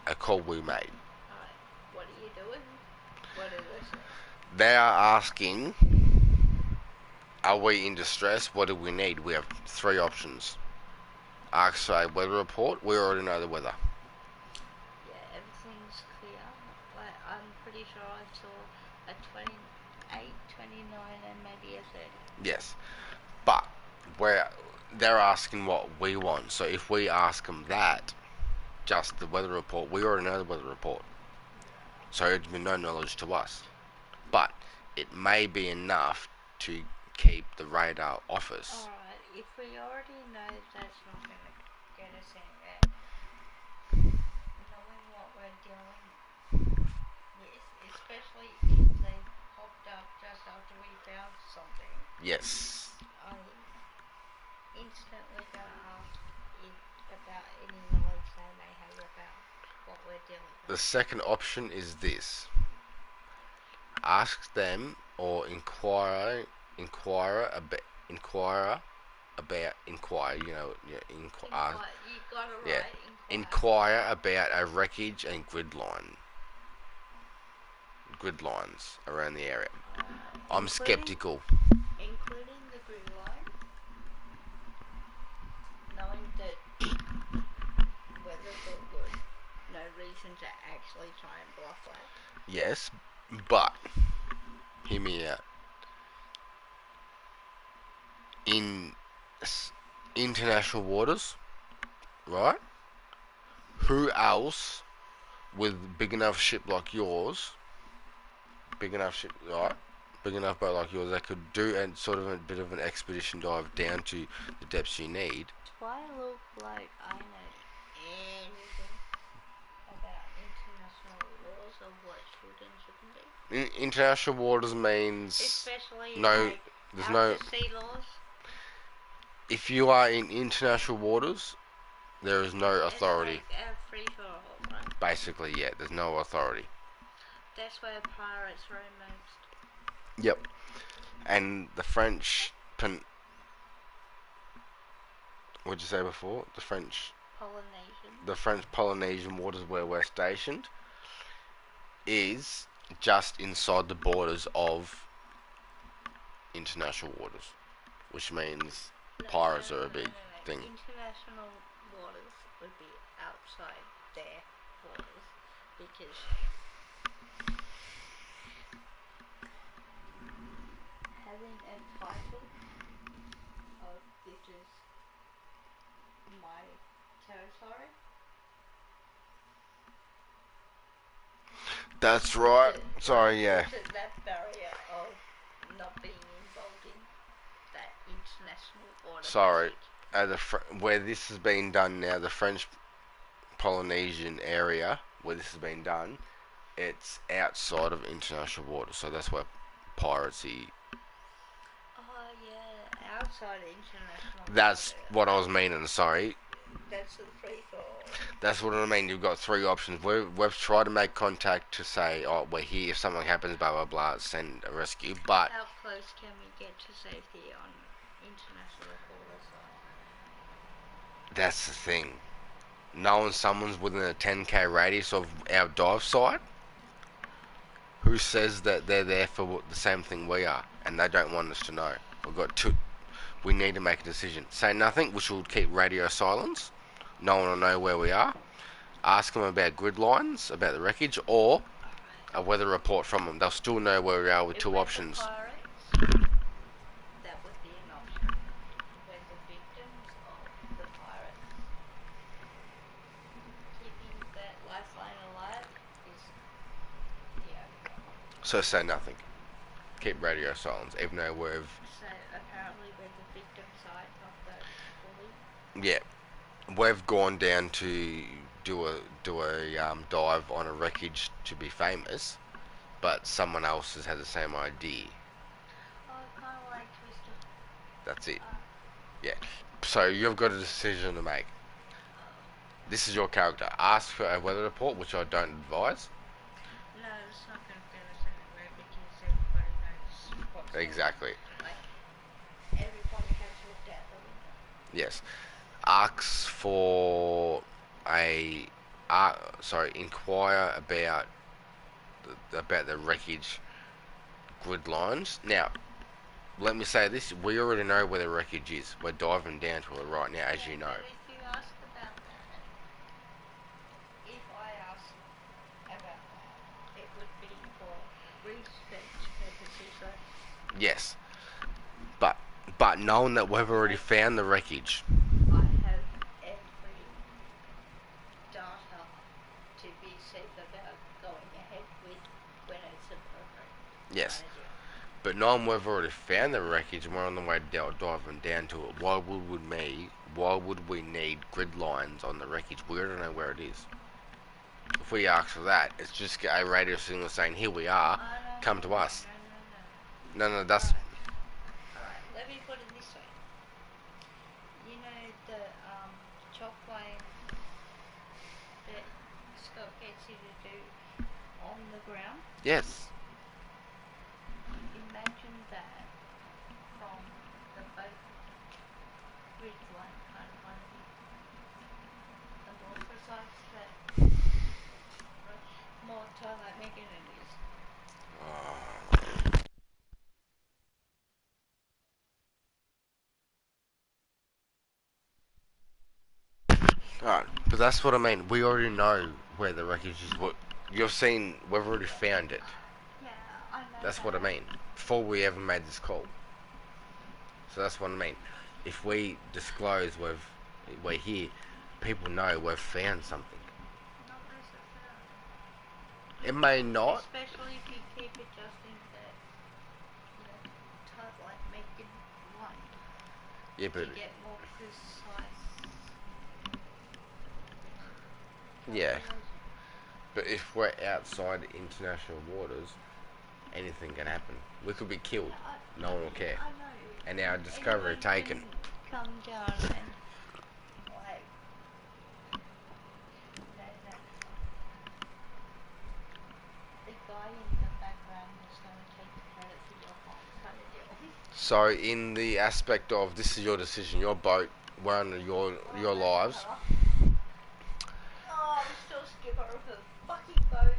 a call we made. Alright, what are you doing? What are they saying? They are asking, are we in distress? What do we need? We have three options. Ask for a weather report. We already know the weather. Yeah, everything's clear. Like, I'm pretty sure I saw a 28, 29, and maybe a 30. Yes. But they're asking what we want. So if we ask them that, just the weather report, we already know the weather report. So it's been no knowledge to us. But it may be enough to keep the radar off us. Alright, if we already know that's not going to get us anywhere, knowing what we're dealing with, especially if they popped up just after we found something, Yes. I'm instantly going to ask about any knowledge they may have about what we're dealing The with. second option is this. Ask them or inquire about, you know, You got it yeah. right. Inquire about a wreckage and grid lines around the area. I'm skeptical. Including the grid line, knowing that weather's all good, no reason to actually try and bluff that. Yes, but hear me out. In international waters, right? Who else with big enough ship like yours, big enough boat like yours, that could do and sort of a bit of an expedition dive down to the depths you need? Do I look like I know anything about international laws of what should and shouldn't be? International waters means Especially no. like There's out no. to sea laws. If you are in international waters, there is no authority. It's like a free for all, right? Basically, yeah, there's no authority. That's where pirates roam most. Yep. And the French what'd you say before? Polynesian. The French Polynesian waters where we're stationed. is just inside the borders of international waters, which means pirates are a big thing. International waters would be outside their borders because having a title of this is my territory. That's right. Sorry, yeah. Puts that barrier of not being involved in that international water. Sorry. Where this has been done now, the French Polynesian area where this has been done, it's outside of international waters, so that's where piracy. Oh yeah, outside international. That's water. what I was meaning. Sorry. That's the free for all. That's what I mean. You've got three options. We've tried to make contact to say, oh, we're here. If something happens, blah blah blah, send a rescue. But How close can we get to safety on international waters? that's the thing. Knowing someone's within a 10k radius of our dive site, who says that they're there for the same thing we are, and they don't want us to know. We've got two. We need to make a decision. Say nothing, which will keep radio silence. No one will know where we are. Ask them about grid lines, about the wreckage, or a weather report from them. They'll still know where we are with two options. Pirates, that would be an option. When the victims of the pirates, keeping that lifeline alive is the only one. So say nothing. Keep radio silence, even though we've... So apparently we're the victim side, not the bully. Yeah. We've gone down to do a dive on a wreckage to be famous, but someone else has had the same idea. Oh, kind of like Twister. That's it. Yeah. So you've got a decision to make. This is your character. Ask for a weather report, which I don't advise. No, it's not going to get us anywhere because everybody knows what's going on. Exactly. Like, everybody has looked out the window. Yes. Ask for inquire about the wreckage grid lines. Now, let me say this: we already know where the wreckage is. We're diving down to it right now, as you know. But if you ask about that, if I ask about that, it would be for research purposes. Right? Yes, but knowing that we've already found the wreckage. I have every data to be safe about going ahead with when it's appropriate. Yes. Kind of deal. But knowing we've already found the wreckage and we're on the way diving down to it, why would we need grid lines on the wreckage? We don't know where it is. If we ask for that, it's just a radio signal saying, here we are, come to us. No, that's... Alright, let me put it this way. You know the chalk line that Scott gets you to do on the ground? Yes. Imagine that from the boat ridge line kind of point of view. The more precise that more dynamic it is. Alright, but that's what I mean. We already know where the wreckage is. What you've seen, we've already found it. Yeah, I know. That's what I mean. Before we ever made this call. So that's what I mean. If we disclose we're here, people know we've found something. Not necessarily. It may not. Especially if you keep adjusting that, like making one Yeah, but to get more precise. yeah. But if we're outside international waters, anything can happen. We could be killed. No one will care. I know. And our discovery Anyone taken. can come down and like. No. The guy in the background is going to take the credit for your fault, kind of deal. So in the aspect of this is your decision, your boat, we're under your lives. Oh, I'm still skipper of a fucking boat.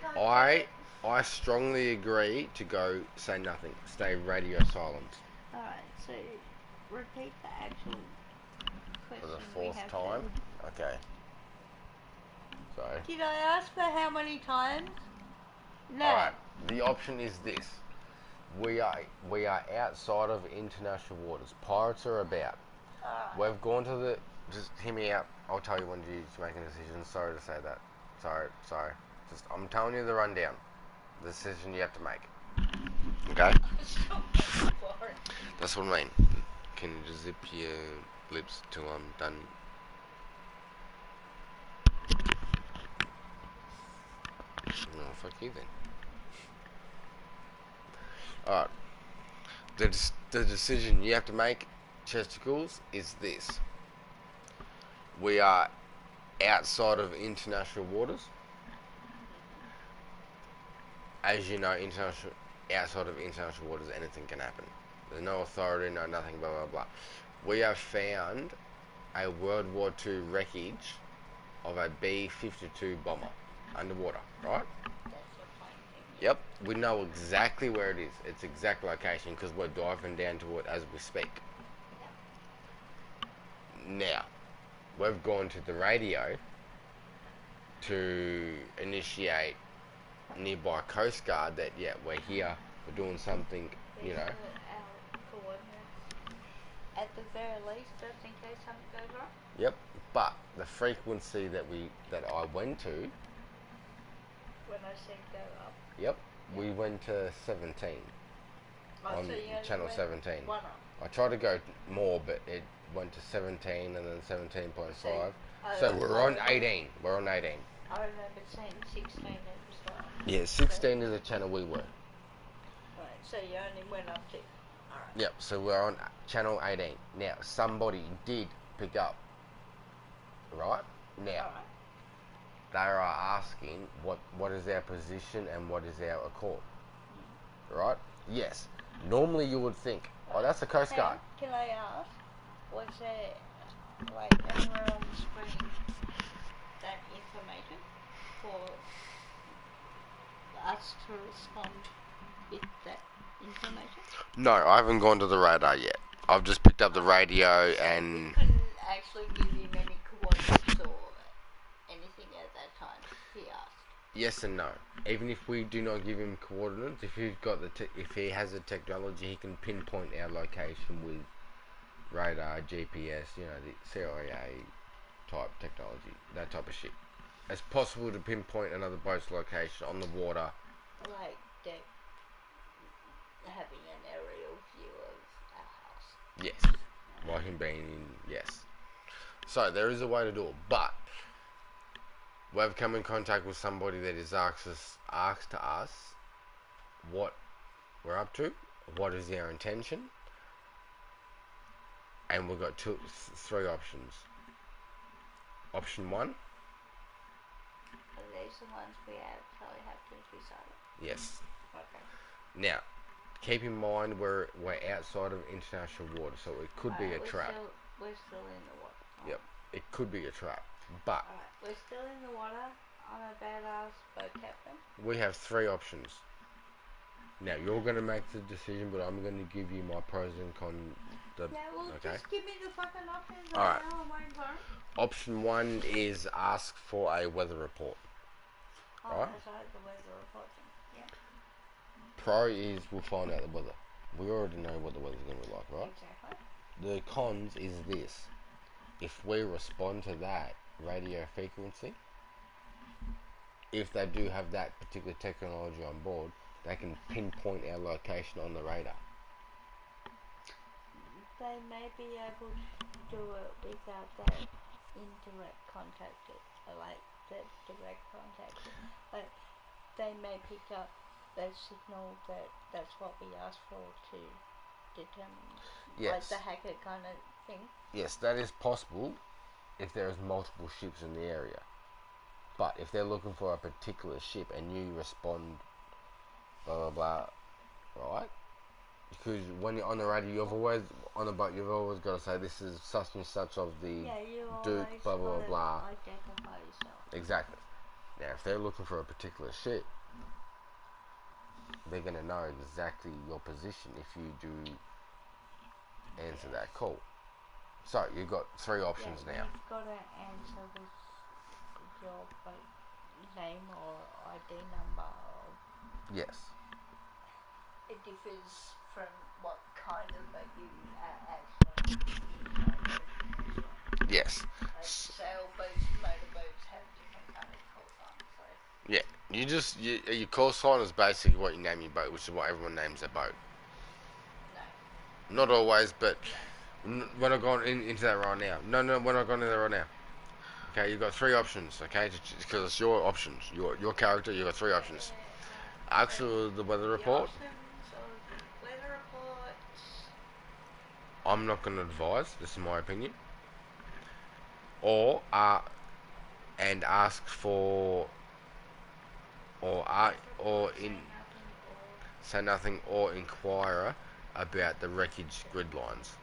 I strongly agree to go say nothing. Stay radio silent. Alright, so repeat the actual question For the we fourth have time. to. Okay. So. Did I ask for how many times? No. Alright. The option is this. We are outside of international waters. Pirates are about. Alright. We've gone to the. Just hear me out. I'll tell you when to make a decision. Sorry to say that. Sorry. Just I'm telling you the rundown. The decision you have to make. Okay. That's what I mean. Can you just zip your lips till I'm done? No, fuck you then. Alright. The decision you have to make, Chesticles, is this. We are outside of international waters. As you know, outside of international waters, anything can happen. There's no authority, no nothing, blah, blah, blah. We have found a World War II wreckage of a B-52 bomber underwater, right? Yep, we know exactly where it is. Its exact location because we're diving down to it as we speak. Now, we've gone to the radio to initiate nearby Coast Guard that, yeah, we're here, we're doing something, you know. Our coordinates. At the very least, just in case something goes wrong. Yep, but the frequency that I went to. When I said go up. Yep, we went to 17 on so channel 17. One up. I tried to go more, but it went to 17 and then 17.5. So So we're on 18. We're on 18. I remember saying 16 at the start. Yeah, 16 is the channel we were. Right, so you only went up to. Alright. Yep, so we're on channel 18. Now, somebody did pick up, right? Now, Alright. they are asking what is our position and what is our accord, right? Yes. Normally you would think, oh, that's the Coast Guard. Can I ask, was there, like, anywhere on the screen that information for us to respond with that information? No, I haven't gone to the radar yet. I've just picked up the radio and... We couldn't actually give him any coordinates or anything at that time, he asked. Yes and no. Even if we do not give him coordinates, if he has the technology, he can pinpoint our location with radar, GPS, you know, the CIA type technology, that type of shit. It's possible to pinpoint another boat's location on the water. Like having an aerial view of our house. Yes. By him being in, yes. So there is a way to do it, but we've come in contact with somebody that has asked us what we're up to, what is our intention, and we've got three options. Option one. Are these the ones we probably have to decide? Yes. Okay. Now, keep in mind we're outside of international water, so it could be a trap. We're still in the water. Yep, it could be a trap, but Alright, we're still in the water. I'm a badass boat captain. we have three options. Now you're going to make the decision, but I'm going to give you my pros and cons. Just give me the fucking options. Alright. Now I'm waiting for it. Option one is ask for a weather report. Oh, Alright. that's right, the weather reporting. Yeah. Pro is we'll find out the weather. We already know what the weather's going to be like, right? Exactly. The cons is this. If we respond to that radio frequency, if they do have that particular technology on board, they can pinpoint our location on the radar. They may be able to do it without that indirect contact, like the direct contact, but they may pick up that signal that's what we asked for to determine, like Yes. the hacker kind of thing. Yes, that is possible if there is multiple ships in the area. But if they're looking for a particular ship and you respond, blah blah blah, right? Because when you're on the radio, on the boat, you've always got to say this is such and such of the Yeah, you Duke, always blah blah gotta blah. identify yourself. Exactly. Now, if they're looking for a particular ship, they're going to know exactly your position if you do answer that call. So, you've got 3 options now. You've got to answer with your boat name or ID number. Yes. It differs from what kind of boat you actually use. Yes. Like sailboats, motorboats have different kind of call signs. So. Yeah. Your call sign is basically what you name your boat, which is what everyone names their boat. No. Not always, but we're not going into that right now. No, we're not going into that right now. Okay, you've got 3 options, okay? Because it's your options. Your character, you've got 3 options. Actually, the weather report. The options of weather reports. I'm not going to advise. This is my opinion. Or and ask for, say nothing, or inquire about the wreckage grid lines.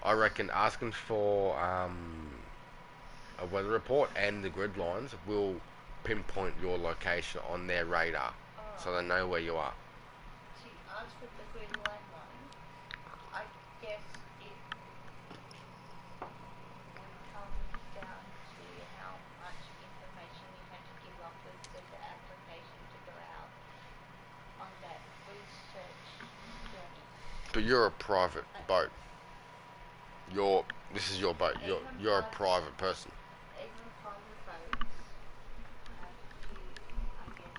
I reckon asking for a weather report and the grid lines will pinpoint your location on their radar, so they know where you are. To ask for the grid line one, I guess it would come down to how much information you had to give up with the application to go out on that research journey. But you're a private boat. This is your boat. You're a private person. Even private boats have to, I guess,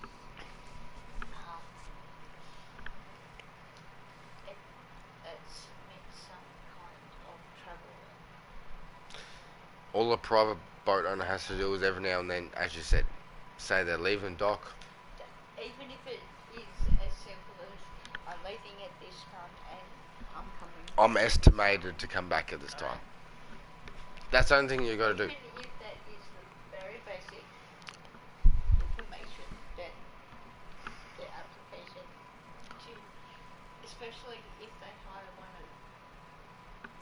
submit some kind of travel. All a private boat owner has to do is every now and then, as you said, say they're leaving dock. Even if it is as simple as I'm leaving at this time and I'm coming. I'm estimated to come back at this time. That's the only thing you got to do. Even if that is the very basic information that the application to, especially if they hire one of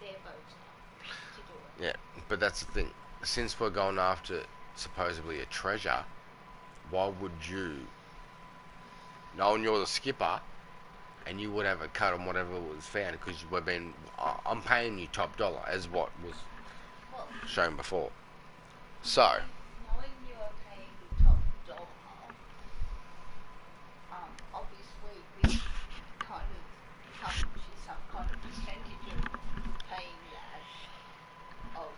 their boats out to do it. Yeah, but that's the thing. Since we're going after supposedly a treasure, why would you, knowing you're the skipper, and you would have a cut on whatever was found, because I'm paying you top dollar, as what was shown before. So, Knowing you are paying top dollar, obviously we kind of come to some kind of percentage of paying that, of,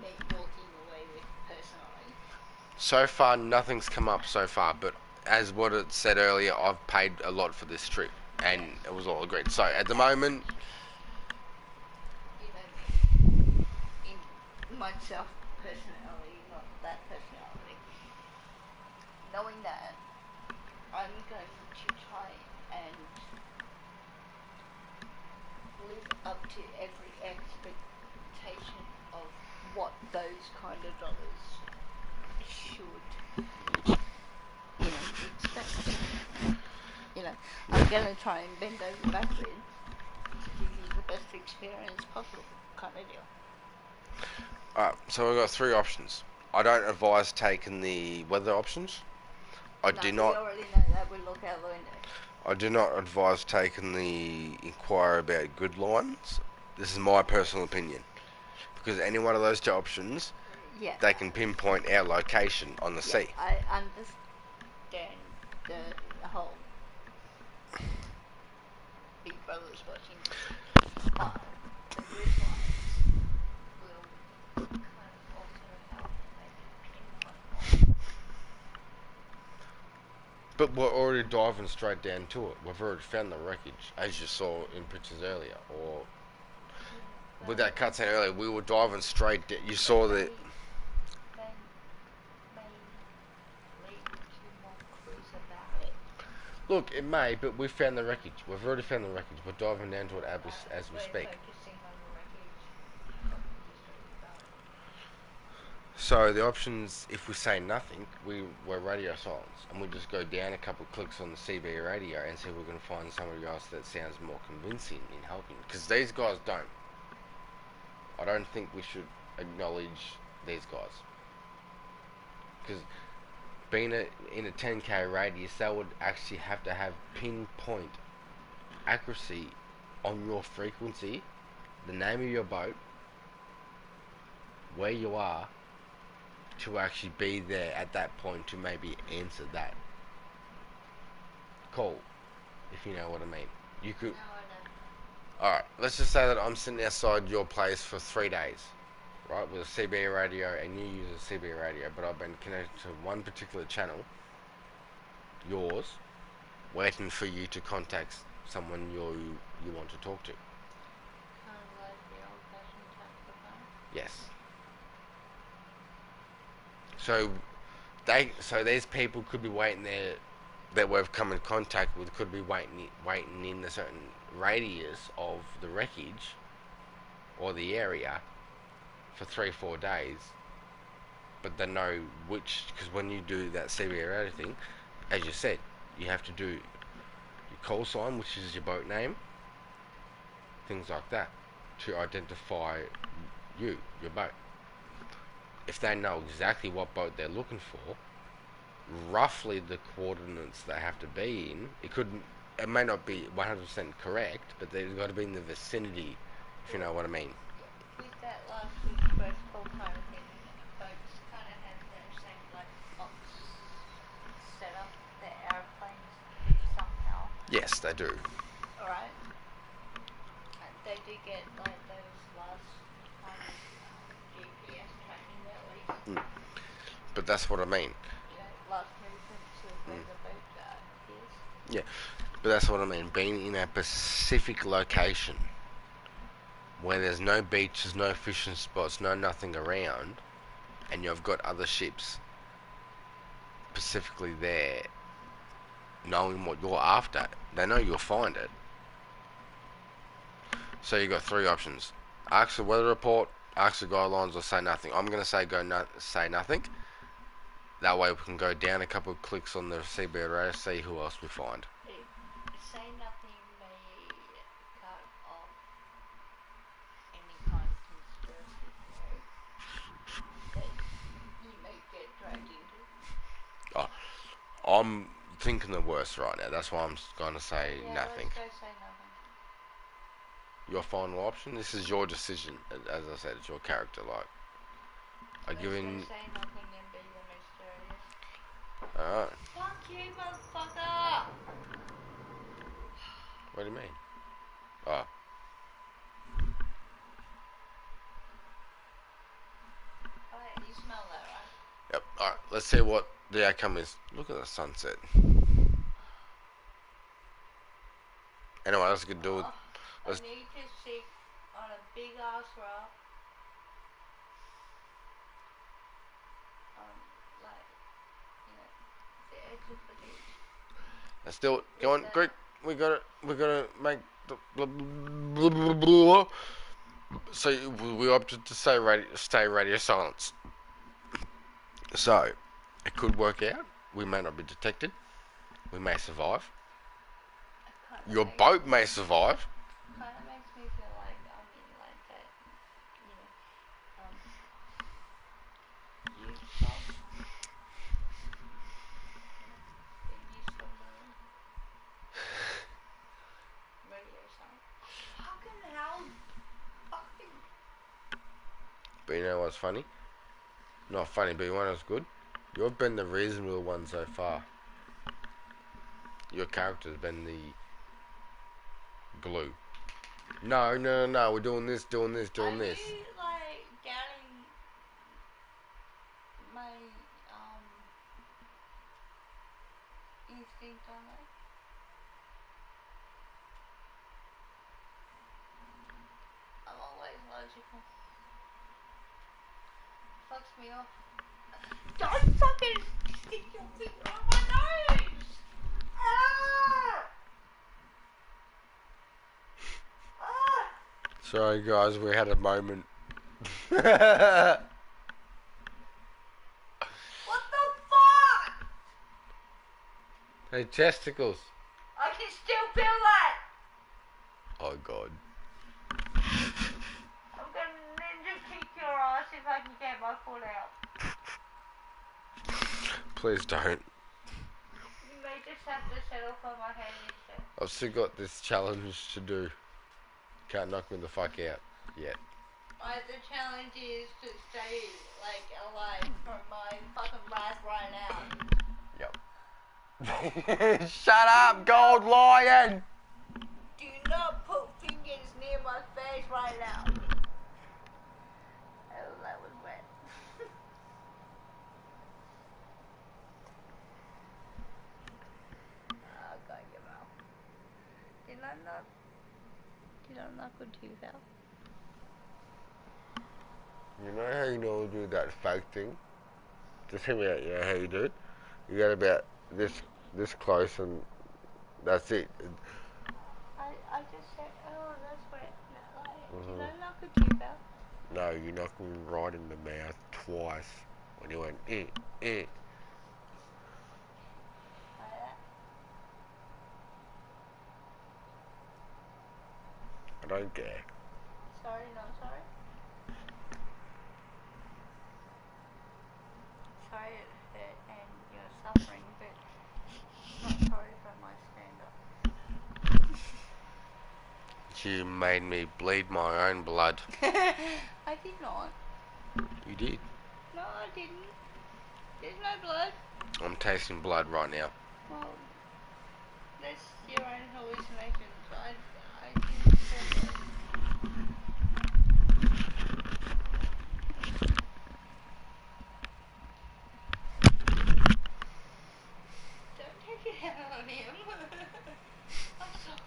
me walking away with personally. so far nothing's come up so far, but as what it said earlier, I've paid a lot for this trip, and it was all agreed. So at the moment, In myself personally, not that personality, knowing that I'm going to try and live up to every expectation of what those kind of dollars should, expect. I'm going to try and bend over backwards to give you the best experience possible, kind of deal. alright, so we've got 3 options. I don't advise taking the weather options. We already know that. We look out the window. I do not advise taking the inquiry about grid lines. This is my personal opinion. Because any one of those 2 options, they can pinpoint our location on the sea. I understand the whole Big Brother's watching, but the grid lines will kind of also help maybe pinpoint. But we're already diving straight down to it. We've already found the wreckage, as you saw in pictures earlier. Or with that cutscene earlier, we were diving straight down. You saw that. Look, it may, but we found the wreckage. We've already found the wreckage. We're diving down to it as we speak. So the options, if we say nothing, we're radio silence, and we just go down a couple of clicks on the CB radio and see if we can find somebody else that sounds more convincing in helping. Because these guys don't. I don't think we should acknowledge these guys. because being in a 10k radius, that would actually have to have pinpoint accuracy on your frequency, the name of your boat, where you are, to actually be there at that point to maybe answer that call, if you know what I mean. You could. No, I don't. Alright, let's just say that I'm sitting outside your place for 3 days, right, with a CB radio, and you use a CB radio, but I've been connected to one particular channel, yours, waiting for you to contact someone you want to talk to. Kind of like the old-fashioned telephone. Yes. So these people could be waiting there that we've come in contact with, could be waiting in a certain radius of the wreckage or the area for 3-4 days, but they know which, because when you do that CB radio thing, as you said, you have to do your call sign, which is your boat name, things like that, to identify your boat. If they know exactly what boat they're looking for, roughly the coordinates they have to be in, it may not be 100% correct, but they've got to be in the vicinity, if you know what I mean. With that last express call kind of thing, boats kind of have that same black box setup that airplanes do somehow. Yes, they do. Alright? They do get like those last kind of GPS tracking at least. But that's what I mean. You know, last movements of where the boat is. Yeah, but that's what I mean. Being in a specific location where there's no beaches, no fishing spots, no nothing around, and you've got other ships specifically there, knowing what you're after, they know you'll find it. So you've got 3 options: ask the weather report, ask the guidelines, or say nothing. I'm going to say say nothing. That way we can go down a couple of clicks on the CB radar, see who else we find. Say nothing may cut off any kind of conspiracy theory that you may get dragged into. Oh, I'm thinking the worst right now. That's why I'm going to say nothing. Let's go say nothing. Your final option. This is your decision. As I said, it's your character. Like, Let's go say nothing and be the mysterious. Alright. Fuck you, motherfucker! What do you mean? Oh. Alright, you smell that, right? Yep. Alright, let's see what the outcome is. Look at the sunset. Anyway, let's get do it. I need to sit on a big ass rock. Like, you know, the edge of the beach. Let's do it. Go on, quick. We gotta make the blah, blah, blah, blah. So we opted to stay radio silence. So it could work out. We may not be detected. We may survive. Your boat may survive. Kind of makes me feel like I'm in like that, you know, youth club. The youth submarine. Radio silence. Fucking hell. Fucking. But you know what's funny? Not funny, but you know what's good? You've been the reasonable one so far. Your character's been the glue. No, we're doing this. Are you, like, doubting my, instinct on that? I'm always logical. Fucks me off. Don't fucking stick your finger on my nose! Ah! Ah! Sorry guys, we had a moment. What the fuck? Hey, testicles. I can still feel that! Oh god. I'm gonna ninja kick your ass if I can get my foot out. Please don't. You may just have to settle for my hand instead. I've still got this challenge to do. Can't knock me the fuck out yet. The challenge is to stay, like, alive from my fucking wrath right now. Yep. Shut up, gold lion! Do not put fingers near my face right now. Oh, that was wet. Oh, God, your mouth. Did I knock a tooth out? You know how you normally do that fake thing? Just hear me out, you know how you do it? You get about this close and that's it. I just said, oh, that's wet. Did I knock a tooth out? No, you knocked me right in the mouth twice when you went, eh. Like that? I don't care. Sorry, not sorry? Sorry it hurt and you're suffering, but not sorry for my stand-up. You made me bleed my own blood. I did not. You did. No, I didn't. There's no blood. I'm tasting blood right now. Well, that's your own hallucinations. I didn't feel blood. Don't take it out on him. I'm sorry.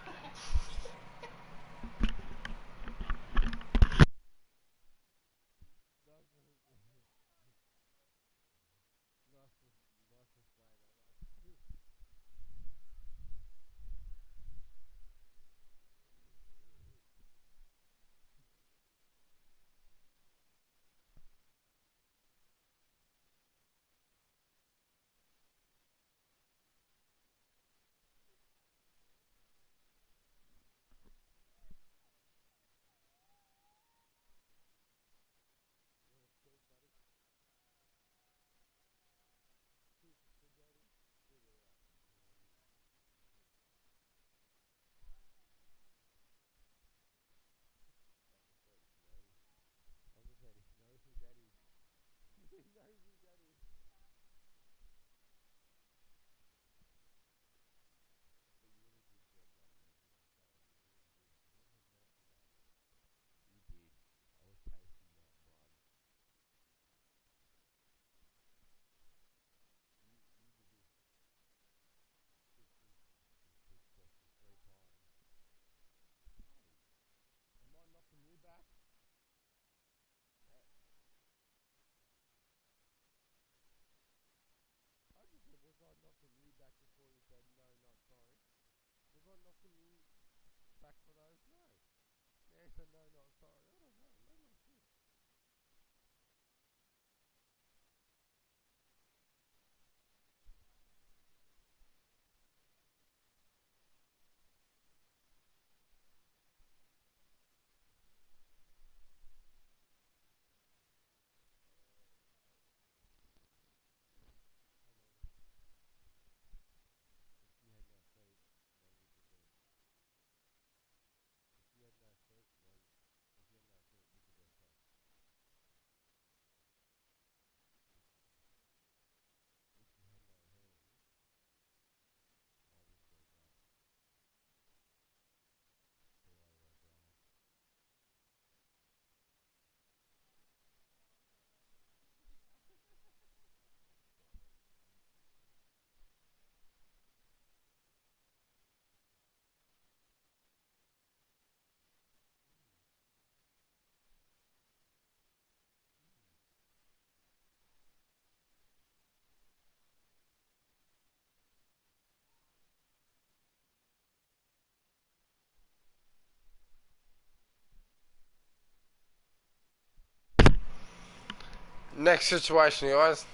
Next situation, guys.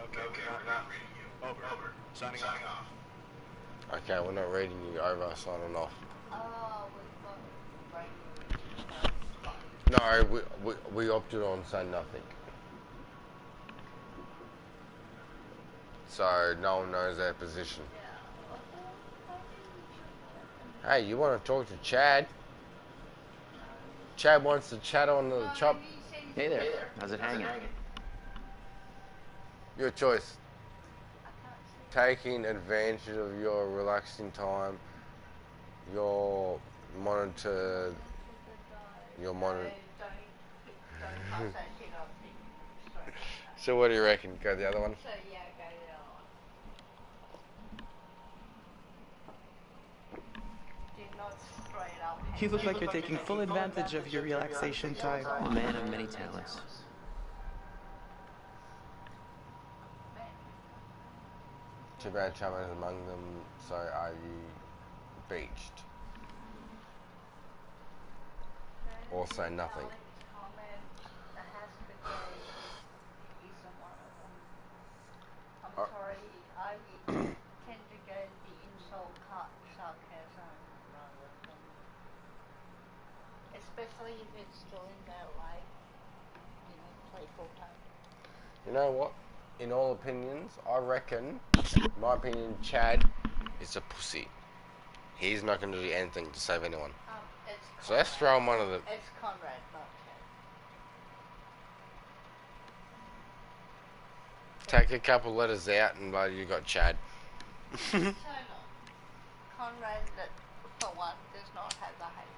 Okay, we're not reading you. Over. Signing off. Okay, we're not reading you over, signing off. Oh, we've got brain. No, we opted on saying nothing. so no one knows their position. Yeah. Hey, you want to talk to Chad? Chad wants to chat on the chop. Hey there. How's it hanging? Your choice. I can't see. Taking advantage of your relaxing time, your monitor, your monitor. Don't pass that shit on to you. Sorry. So what do you reckon? Go the other one. So yeah, go to the other one. Do not straight up. You look like you're taking full advantage of your relaxation time. I'm a man of many talents. Too bad Chum is among them, so are you beached? Or say nothing. I'm Uh, sorry, I tend to go the insult sarcasm rather than, especially if it's still in that like, playful tone. You know what? In all opinions, I reckon, my opinion, Chad is a pussy. He's not going to do anything to save anyone. It's So let's throw him one of the... It's Conrad, not Chad. Take a couple letters out and you got Chad. So not. Conrad, that for one, does not have the hate.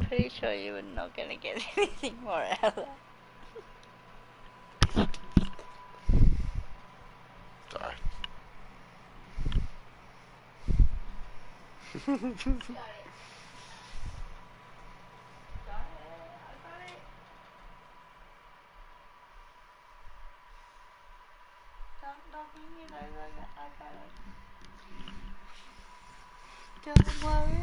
Pretty sure you were not gonna get anything more out of that. Sorry. Got it. Got it. I got it. Don't bring it over. I got it. Don't worry.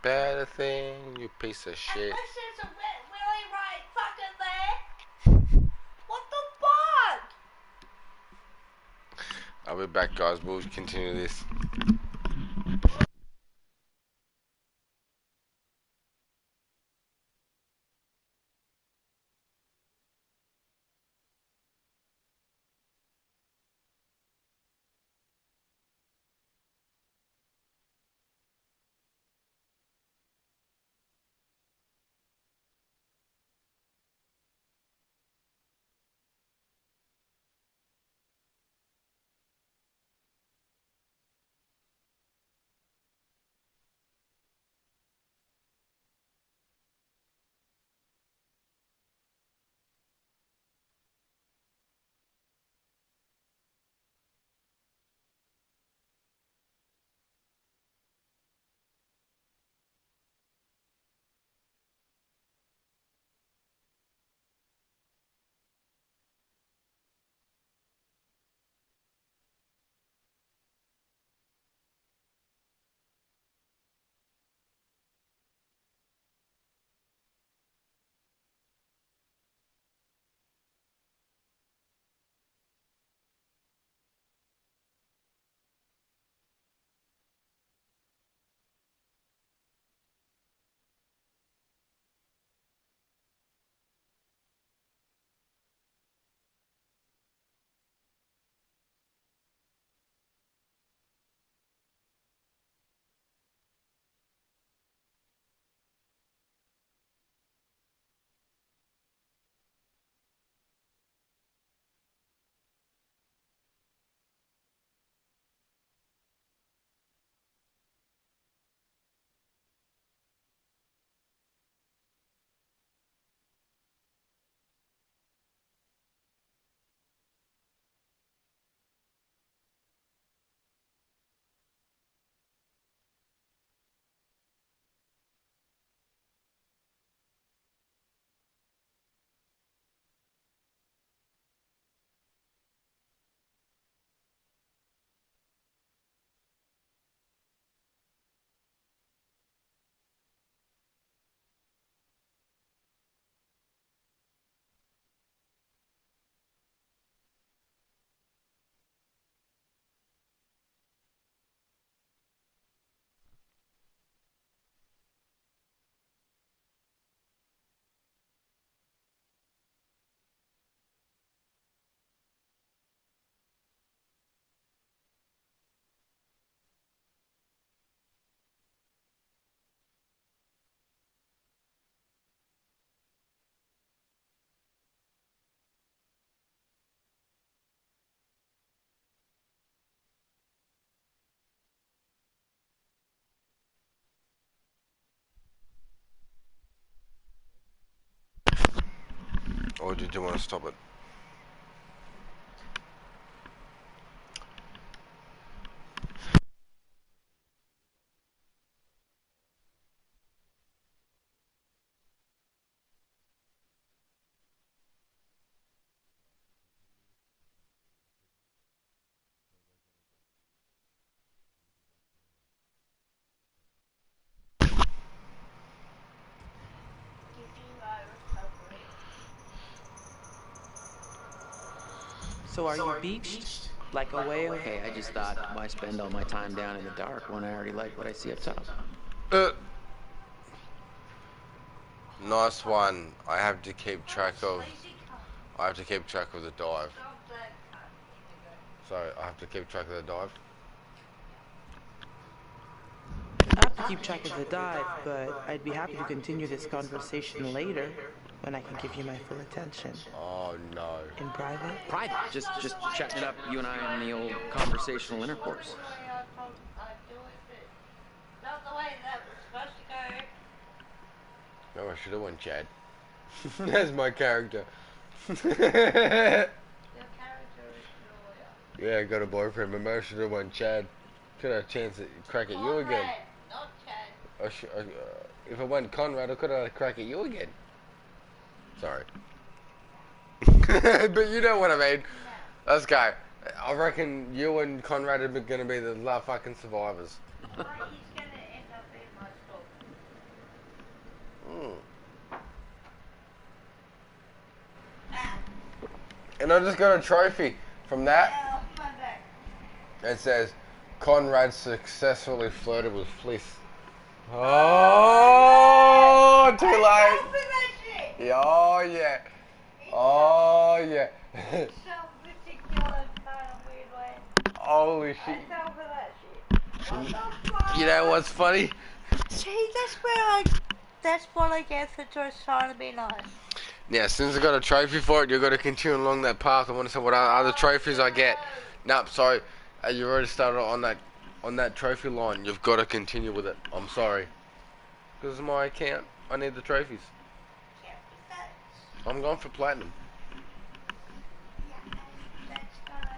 Better thing, you piece of shit. Unless there's a wet willy right fucking there. What the fuck? I'll be back, guys. We'll continue this. Or did you want to stop it? Give you recovery. So are you beached? Like a whale? Hey, I just thought, why spend all my time down in the dark when I already like what I see up top? Uh, nice one. I have to keep track of. I have to keep track of the dive. Stop that cunt. So I have to keep track of the dive. I have to keep track of the dive, but I'd be happy to continue this conversation later when I can give you my full attention. Oh no. In private? Private, just chatting it up, you and I in the old conversational intercourse. Not the way that was supposed to go. No, I should have went Chad. That's my character. Your character is Julia. Yeah, I got a boyfriend, but maybe I should have went Chad. Could have a chance to crack at you again. Conrad, not Chad. If I went Conrad, I could have had a crack at you again. Sorry. But you know what I mean. Let's go. I reckon you and Conrad are going to be the last fucking survivors. But he's gonna end up being my stalker. And I just got a trophy from that. Ow, my back. It says, Conrad successfully flirted with Fliss. Oh, too late. Open that shit. Oh, yeah. Oh, yeah. Some particular kind of weird way. Holy I shit. fell for that shit. What the fuck? You know what's funny? See, that's what I get for just trying to be nice. Yeah, since I got a trophy for it, you've got to continue along that path. I want to see what other trophies I get. Nope, sorry. You already started on that trophy line. You've got to continue with it. I'm sorry. Because it's my account. I need the trophies. Can't be that. I'm going for platinum. Yeah, and that's kind of.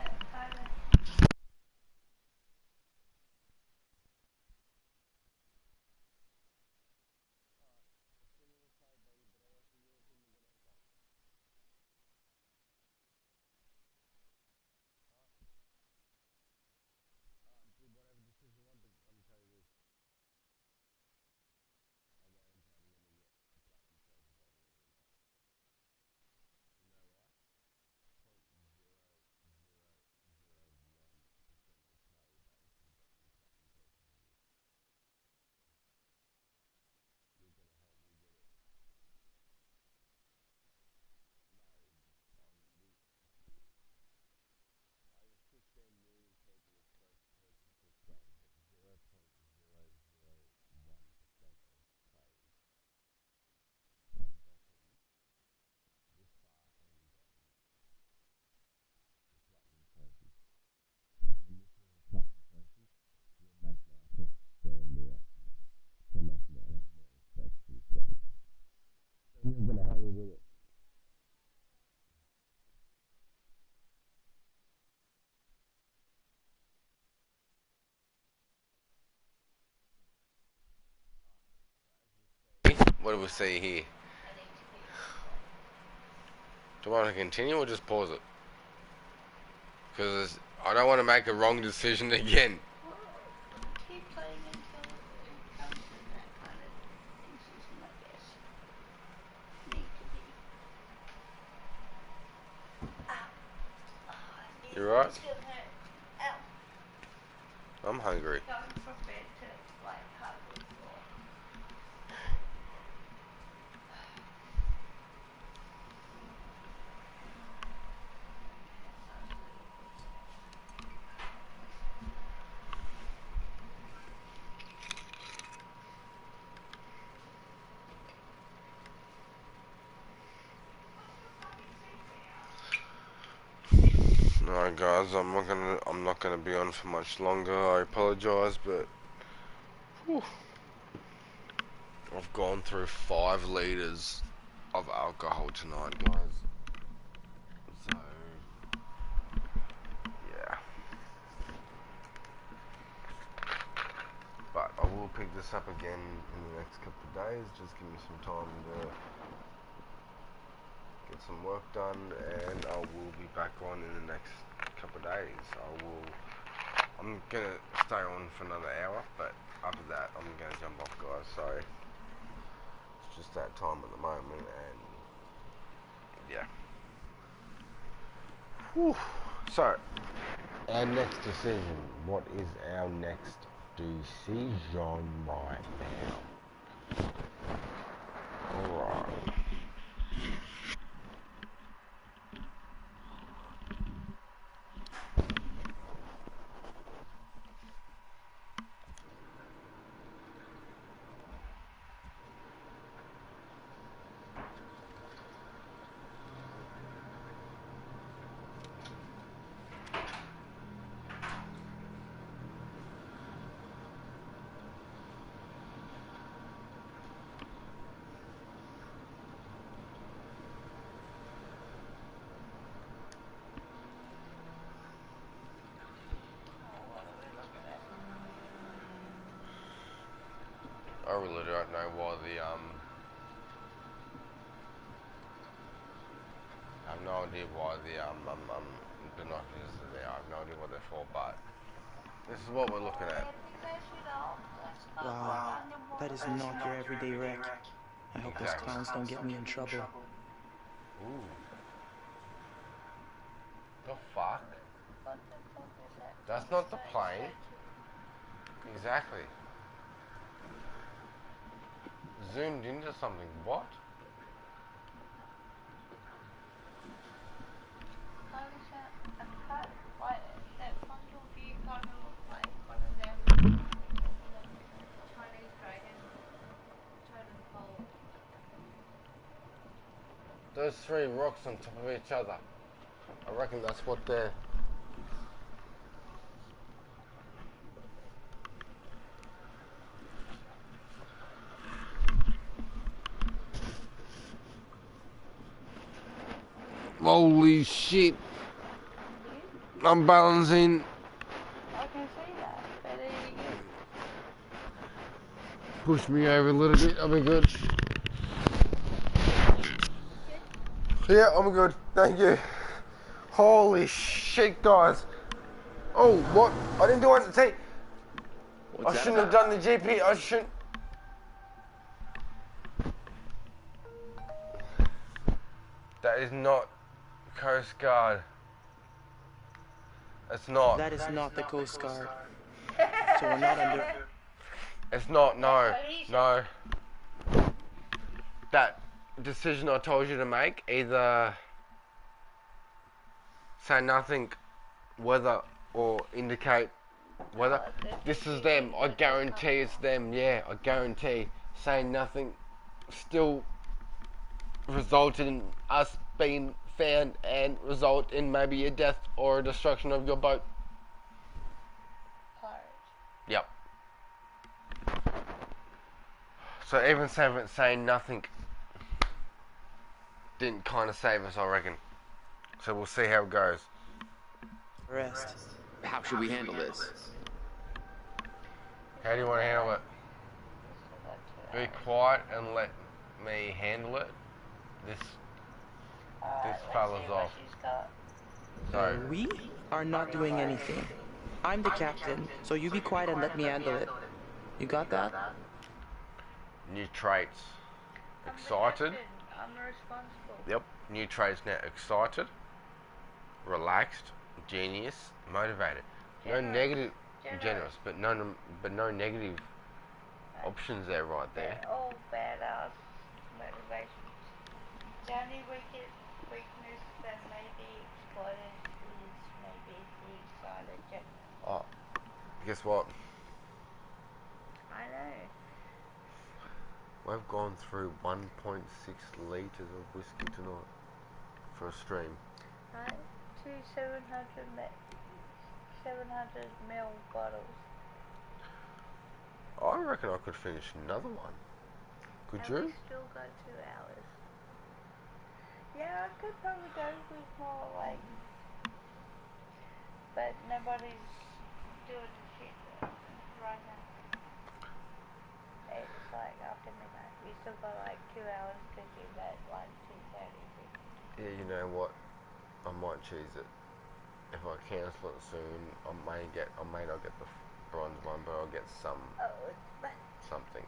What do we see here? Do I want to continue or just pause it? Because I don't want to make a wrong decision again. Keep playing until it comes to that kind of decision, I guess. Need to be. Ow. You right? Still hurt. Ow. I'm hungry. Going from bed to like hardwood floor. Alright guys, I'm not gonna be on for much longer. I apologise, but whew, I've gone through 5 litres of alcohol tonight, guys. pick this up again in the next couple of days. Just give me some time to get some work done, and I will be back on in the next couple of days. I'm gonna stay on for another hour, but after that I'm gonna jump off, guys. So it's just that time at the moment, and yeah. Whew. So our next decision. What is our next decision right now? Alright. I really don't know why I have no idea why the binoculars are there. I have no idea what they're for, but this is what we're looking at. Wow, that is not your everyday wreck. I hope those Exactly. clowns don't get me in trouble. Ooh. The fuck? What the fuck is that? That's not the plane. Exactly. Zoomed into something. What? How is that a cut? Why that frontal view kind of look like one of them Chinese dragon totem pole. Those three rocks on top of each other. I reckon that's what they're... Holy shit. I'm balancing. I can see that, but there you go. Push me over a little bit, I'll be good. Yeah, I'm good. Thank you. Holy shit, guys. Oh, what? I didn't do it. See, I shouldn't have done the GP. I shouldn't. That is not Coast Guard. It's not. That is not the Coast Guard. So we're not under... It's not, no. No. That decision I told you to make, either say nothing, whether, or indicate whether. This is them. I guarantee it's them. Yeah, I guarantee. Saying nothing still resulted in us being found and result in maybe a death or a destruction of your boat. Yep. So even saying nothing didn't kind of save us, I reckon. So we'll see how it goes. Rest. How should we handle this? How do you want to handle it? Be quiet and let me handle it. This fella's off. So We are not doing anything. I'm the captain, so you be quiet and let me handle it. You got that? new traits. Excited. I'm responsible. Yep. New traits now. Excited, relaxed, genius, motivated. No negative, generous, but no negative options there right there. They're all badass motivations. The only weakness that may be exploited is maybe the excited generous. Oh, guess what? I know. We've gone through 1.6 litres of whiskey tonight for a stream. Right? 700 ml bottles. I reckon I could finish another one. Could And you? we still got 2 hours. Yeah, I could probably go with more like, but nobody's doing the shit right now. It's like after midnight. We still got like 2 hours to do that, like 2:30. Yeah, you know what? I might choose it. If I cancel it soon, I may not get the bronze one, but I'll get Oh, but something.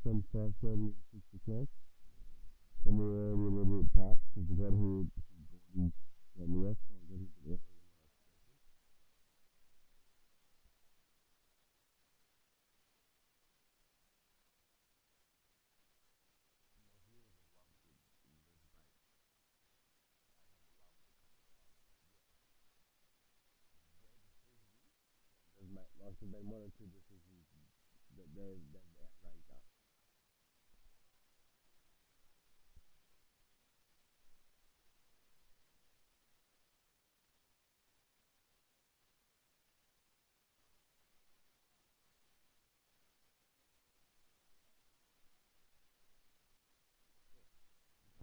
From 12:30 to 6 o'clock, and we're already a little bit past because we got here from the rest, so I got here. Like there's been one or two decisions that they've outranked us.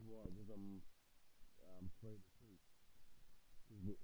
Why? Because I'm free to choose.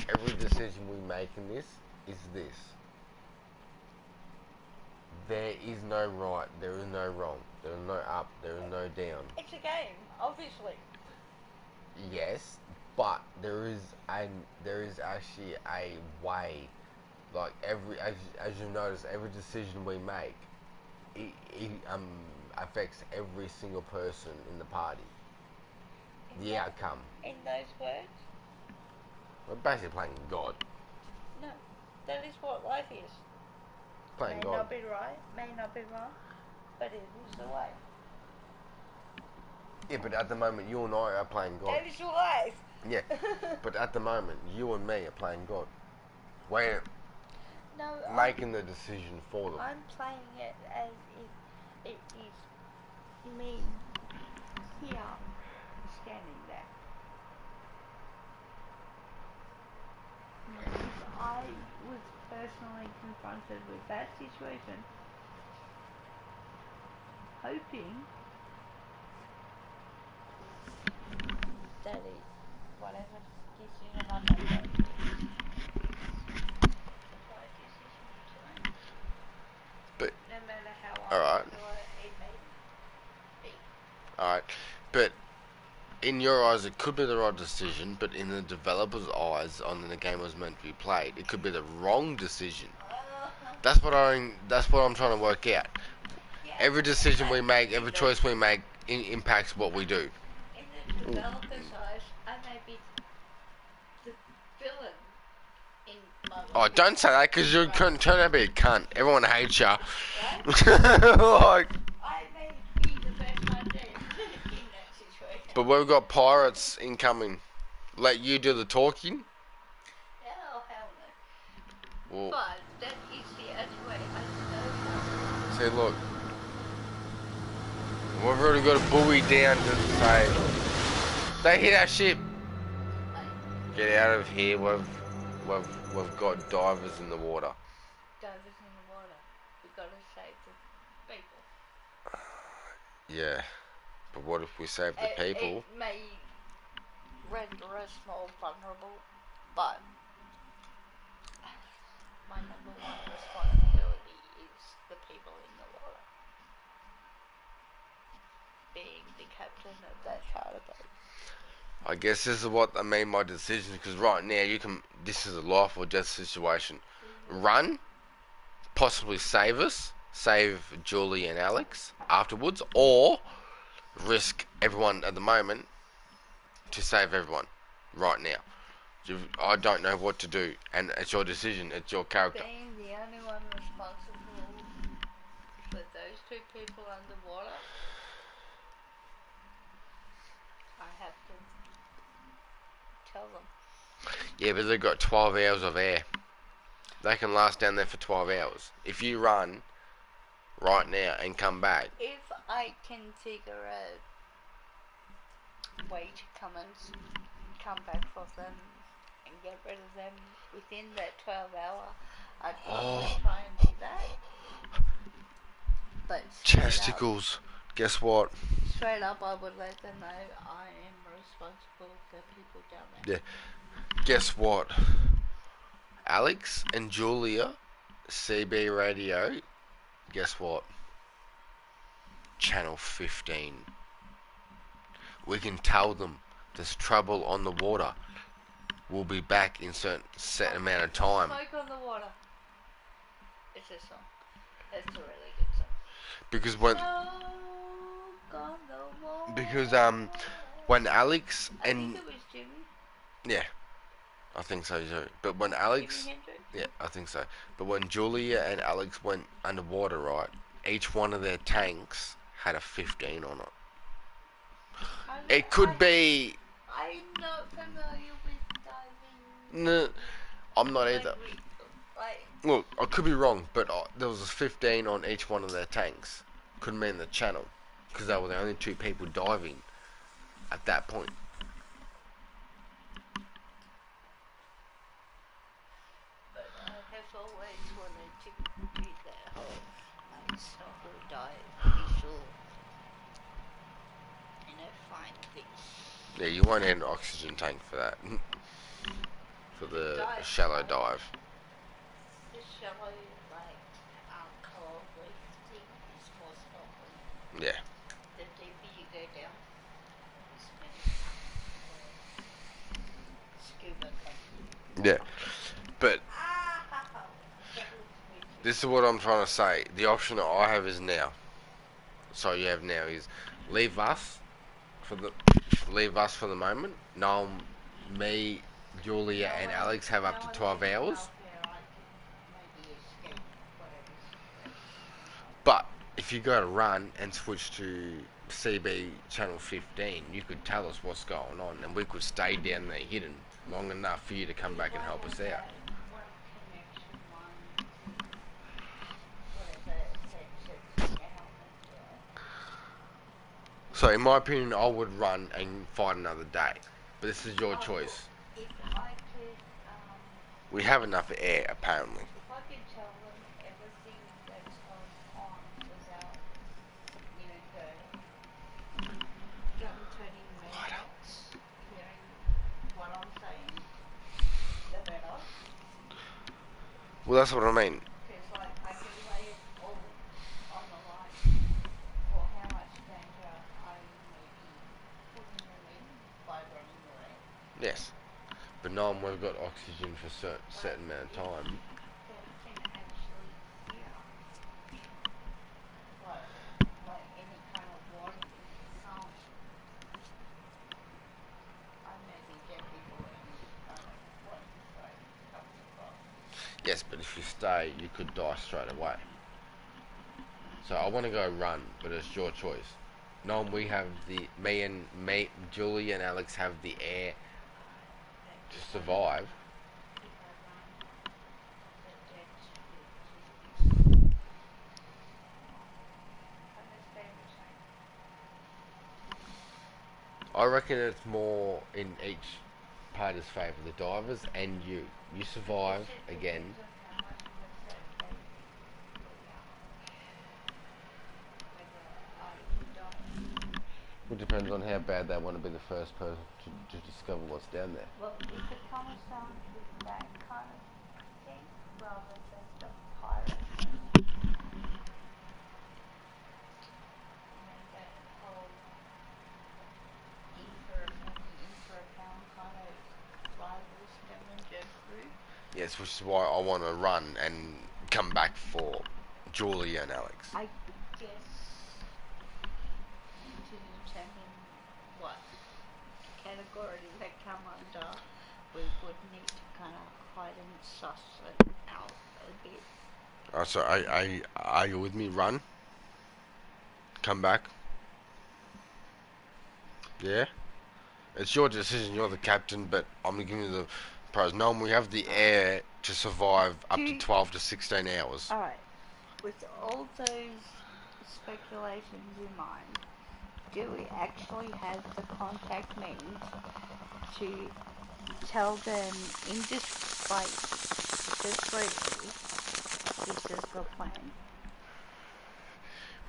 Every decision we make in this is this. There is no right, there is no wrong, there is no up, there is no down. it's a game, obviously. Yes, but there is actually a way. Like as you notice, every decision we make, it affects every single person in the party. The outcome. In those words, We're basically playing God. no, that is what life is. Playing May God. not be right, may not be wrong, but it is the way. Yeah, but at the moment, you and I are playing God. That is your life. Yeah, but at the moment, you and me are playing God. We're making the decision for them. I'm playing it as if it is me here standing there. If I was personally confronted with that situation, hoping that it, whatever decision I make, the right decision to make. But No matter how alright. it may be. Alright, but in your eyes, it could be the right decision, but in the developer's eyes, on the game was meant to be played, it could be the wrong decision. That's what I'm trying to work out. Every decision we make, every choice we make, impacts what we do. In the developer's eyes, I may be the villain in my life. Oh, don't say that, because you couldn't turn out to be a cunt. Everyone hates you. Right? Like, I may be the best one there in that situation. But we've got pirates incoming. Let you do the talking. Oh, hell no. Well, But that is the only way I know how. see, look. We've already got a buoy down to say, they hit our ship. Get out of here. We've got divers in the water. Divers in the water. We've got to save the people. Yeah. But what if we save the people? It may render us more vulnerable, but my number one responsibility is the people in the water. Being the captain of that charter boat. I guess this is what I mean by decision, because right now this is a life or death situation. Run, possibly save us, save Julie and Alex afterwards, or risk everyone at the moment to save everyone right now. I don't know what to do, and it's your decision, it's your character. Being the only one responsible for those two people underwater, I have to tell them. Yeah, but they've got 12 hours of air. They can last down there for 12 hours. If you run right now and come back. If I can figure a way to come back for them and get rid of them within that 12 hour, I'd probably try and do that. But Chesticles. Guess what? straight up, I would let them know I am responsible for people down there. Yeah. Guess what? Alex and Julia, CB radio. Guess what? Channel 15. We can tell them there's trouble on the water. We'll be back in set amount of time. Smoke on the water. It's a song. It's a really good song. Because when when Alex I and think it was Jimmy. yeah, I think so too. But when Alex, yeah, I think so. But when Julia and Alex went underwater, right, each one of their tanks had a 15 on it. It could be. I'm not familiar with diving. No, I'm not either. Like, Look, I could be wrong, but there was a 15 on each one of their tanks. Could mean the channel, because they were the only two people diving at that point. but I have always wanted to do that whole snorkel dive visual. Find things. Yeah, you won't need an oxygen tank for that. For the shallow dive. The shallow, coral reef thing is more snorkeling. Yeah. The deeper you go down, it's scuba comes. Yeah. But this is what I'm trying to say. The option that I have is now. So you have now is leave us for the moment. No, me, Julia, and Alex have up to 12 hours. But if you go to run and switch to CB channel 15, you could tell us what's going on, and we could stay down there hidden long enough for you to come back and help us out. So in my opinion, I would run and fight another day. But this is your choice. If I could, We have enough air, apparently. if I could tell them everything that's going on without, the gun turning maniacs hearing what I'm saying, the better. Well, that's what I mean. Because, I can lay it all on the line for how much danger I may be putting them in by running away. Yes. But knowing we've got oxygen for a certain amount of time. They can actually hear like any kind of warning sound. I may be dead before any kind of warning sign comes across. Yes, but if you stay, you could die straight away. So I want to go run, but it's your choice. No, we have me, Julie and Alex have the air to survive. If I run the dead sprint, understand what you're saying? I reckon it's more in each party's favour, the divers and you. You survive It again. depends on how much of a threat they think we are. Whether you don't. It depends on how bad they want to be the first person to discover what's down there. Well, if it comes down to that kind of thing, rather than the pirate thing, that whole inter-account kind of rival scavenger group. Yes, which is why I want to run and come back for Julia and Alex. I guess to determine what category they come under, we would need to kind of hide and suss it out a bit. So are you with me? Run, come back. Yeah, it's your decision. You're the captain, but I'm giving you the pros. No, we have the air to survive up to 12 to 16 hours. Alright, with all those speculations in mind, do we actually have the contact means to tell them like, discreetly, this is the plan?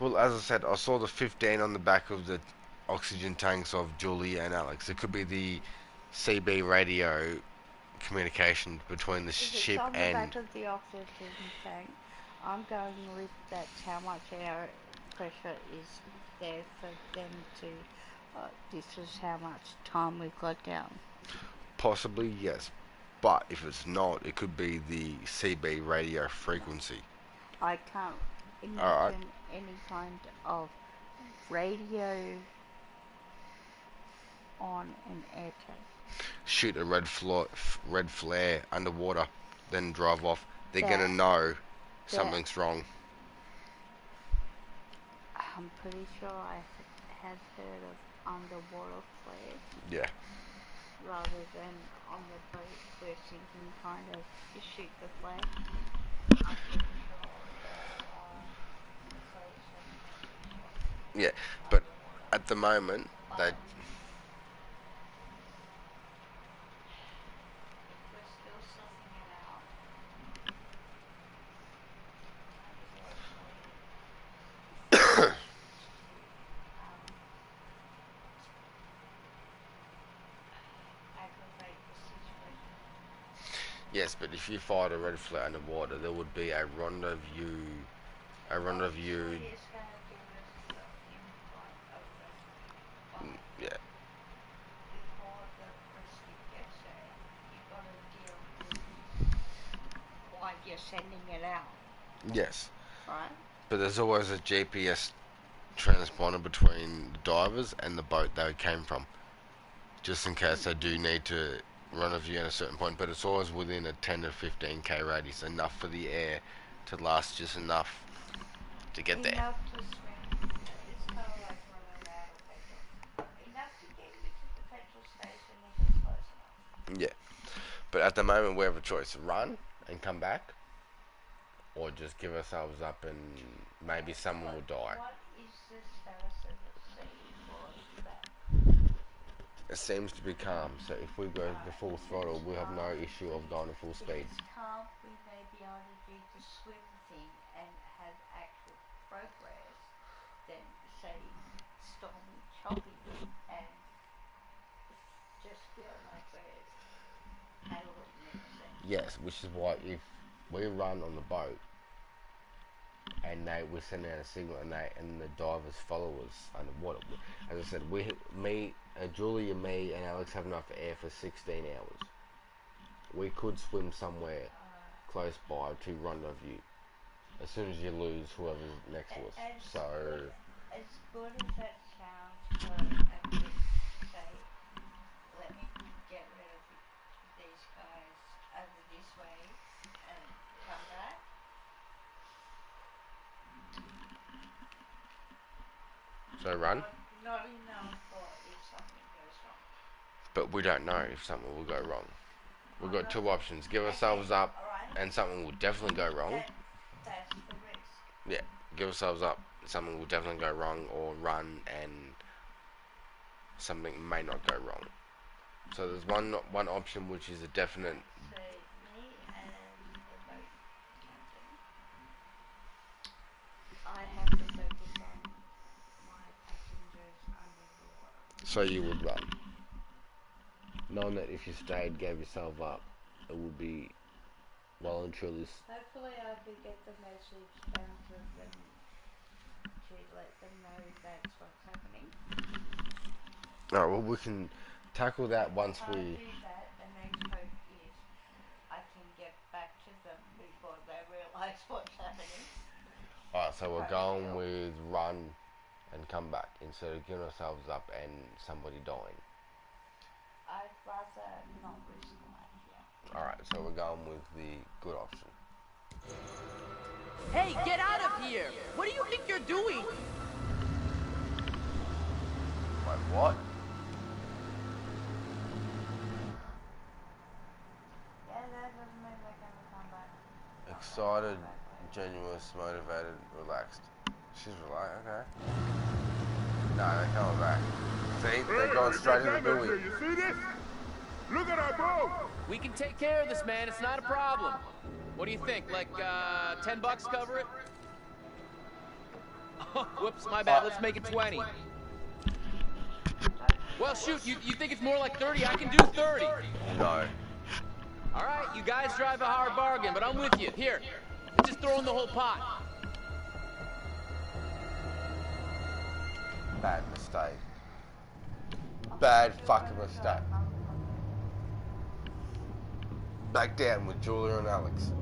Well, as I said, I saw the 15 on the back of the oxygen tanks of Julia and Alex. It could be the CB radio communication between the If it's ship on the and. back of the oxygen tank, I'm going with that's how much air pressure is there for them to. This is how much time we've got down. Possibly, yes. But if it's not, it could be the CB radio frequency. I can't Alright. imagine any kind of radio on an air tank. Shoot a red flare underwater, then drive off. They're That- gonna know that- something's wrong. I'm pretty sure I have heard of underwater flares. Yeah. Rather than on the boat where you can kind of shoot the flag. I'm pretty sure there are associations of Yeah, but at the moment, they. if we're still sussing it out, might as well say aggravate the situation. Yes, but if you fired a red flare underwater, there would be a rendezvous. A rendezvous. It's going to give us the inflight alert. But Yeah. before the rescue gets there, you've got to deal with why you're sending it out, Yes. right? But there's always a GPS transponder between the divers and the boat they came from, just in case they do need to rendezvous at a certain point. But it's always within a 10 to 15k radius, enough for the air to last just enough to get there. Enough to swim. It's kind of like running out of petrol. Enough to get you to the petrol station if it's close enough. Yeah. But at the moment, we have a choice: run and come back, or just give ourselves up and maybe someone will die. What is the status of the sea for that? It seems to be calm, so if we go the full throttle, we'll have no issue of going at full If speed. it's calm, we may be able to do the swim thing and have actual progress than, say, stormy, choppy, and just feel like we're paddling in a sense. Yes, which is why if we run on the boat and we send out a signal and the divers follow us underwater, as I said, Julie and me and Alex have enough air for 16 hours. We could swim somewhere close by to rendezvous as soon as you lose whoever's next to us. As good as that sounds for a bit, say, let me get rid of these guys over this way and come back. So run. not enough for if something goes wrong. But we don't know if something will go wrong. We've got two options. Give Okay, ourselves up alright. and something will definitely go wrong. That's the risk. Yeah, give ourselves up, something will definitely go wrong, or run and something may not go wrong. So there's one option which is a definite. So me as the boat captain, I have to focus on my passengers under the water. So you would run, knowing that if you stayed, gave yourself up, it would be well and truly. Hopefully I could get the message down to them to let them know that's what's happening. Alright, well we can tackle that once If I we. do that, the next hope is I can get back to them before they realise what's happening. Alright, so we're going with run and come back instead of giving ourselves up and somebody dying. I'd rather not risk life, yeah. Alright, so we're going with the good option. Hey, get out of here! What do you think you're doing? Wait, what? Yeah, that doesn't mean they're gonna come back. Excited, genuous, motivated, relaxed. She's relaxed, okay. No, they're coming back. See, they're going straight to the buoy. You see this? Look at our boat! We can take care of this, man. It's not a problem. What do you think? Like, $10 cover it? Whoops, my bad. Let's make it 20. Well, shoot, you think it's more like 30? I can do 30. No. All right, you guys drive a hard bargain, but I'm with you. Here, let's just throw in the whole pot. Bad mistake. Bad fucking mistake. Back down with Julia and Alex.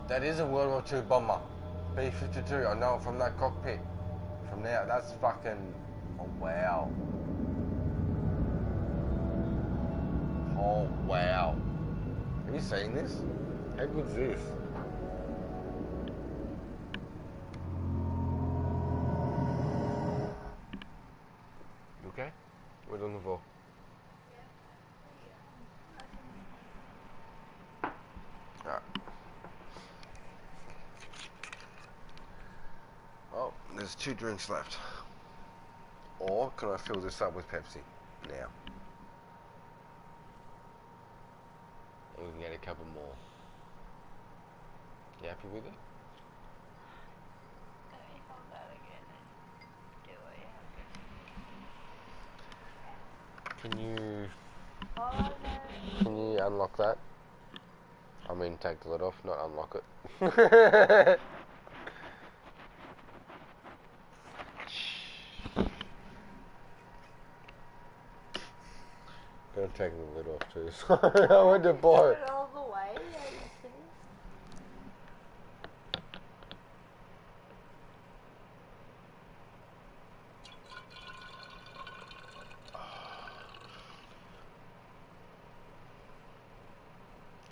That is a World War II bomber. B-52, I know it from that cockpit. From now, that's fucking... Oh, wow. Oh, wow. Have you seen this? How good's this? You okay? We're on the floor. Alright. Oh, there's 2 drinks left. Or can I fill this up with Pepsi now? And we can get a couple more. You happy with it? Can we hold that again and do it? Can you Oh no. can you unlock that? I mean take the lid off, not unlock it. Gonna take the lid off too. Sorry, I went to buy Do it. it all the way, are you kidding?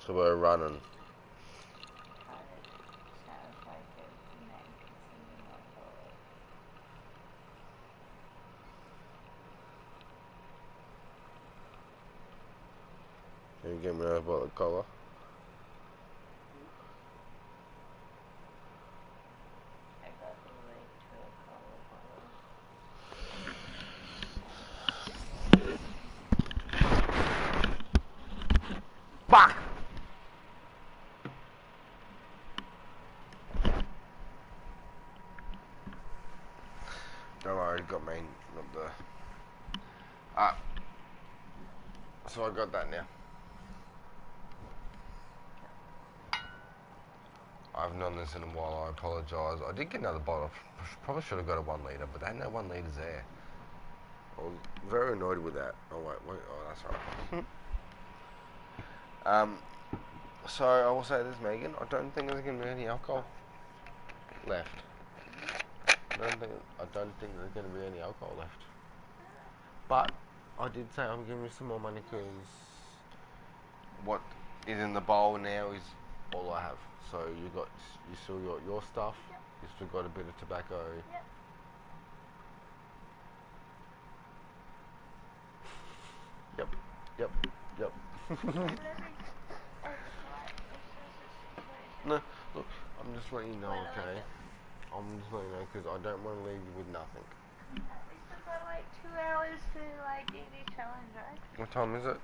So we're running. Sounds like a man singing on board. Can you get me another bottle of cola? I got the link to a cola bottle. Fuck! Don't worry, it got me, not the... Ah. So I got that now. I haven't done this in a while, I apologise. I did get another bottle. Probably should have got a 1 litre, but they had no 1 litres there. I was very annoyed with that. Oh wait, oh that's right. So I will say this, Megan, I don't think there's going to be any alcohol left. I don't think there's going to be any alcohol left. But I did say I'm giving you some more money because what is in the bowl now is all I have. So you still got your stuff. Yep. You still got a bit of tobacco. Yep. No, look, I'm just letting you know, okay? I'm just letting you know because I don't want to leave you with nothing. We still got like 2 hours to like do the challenge, right? What time is it?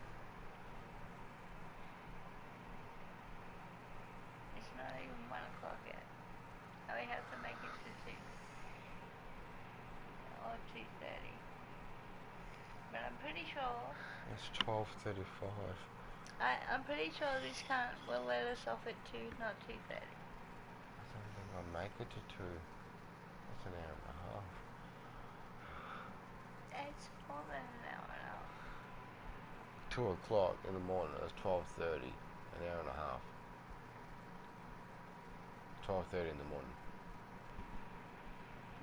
It's not even 1 o'clock yet. And we have to make it to 2. Or 2:30. But I'm pretty sure... It's 12:35. I'm pretty sure this can't will let us off at 2, not 2:30. I don't think I'll make it to 2. That's an hour and a half. It's more than an hour and a half. 2 o'clock in the morning, that's 12:30. An hour and a half. 12:30 in the morning.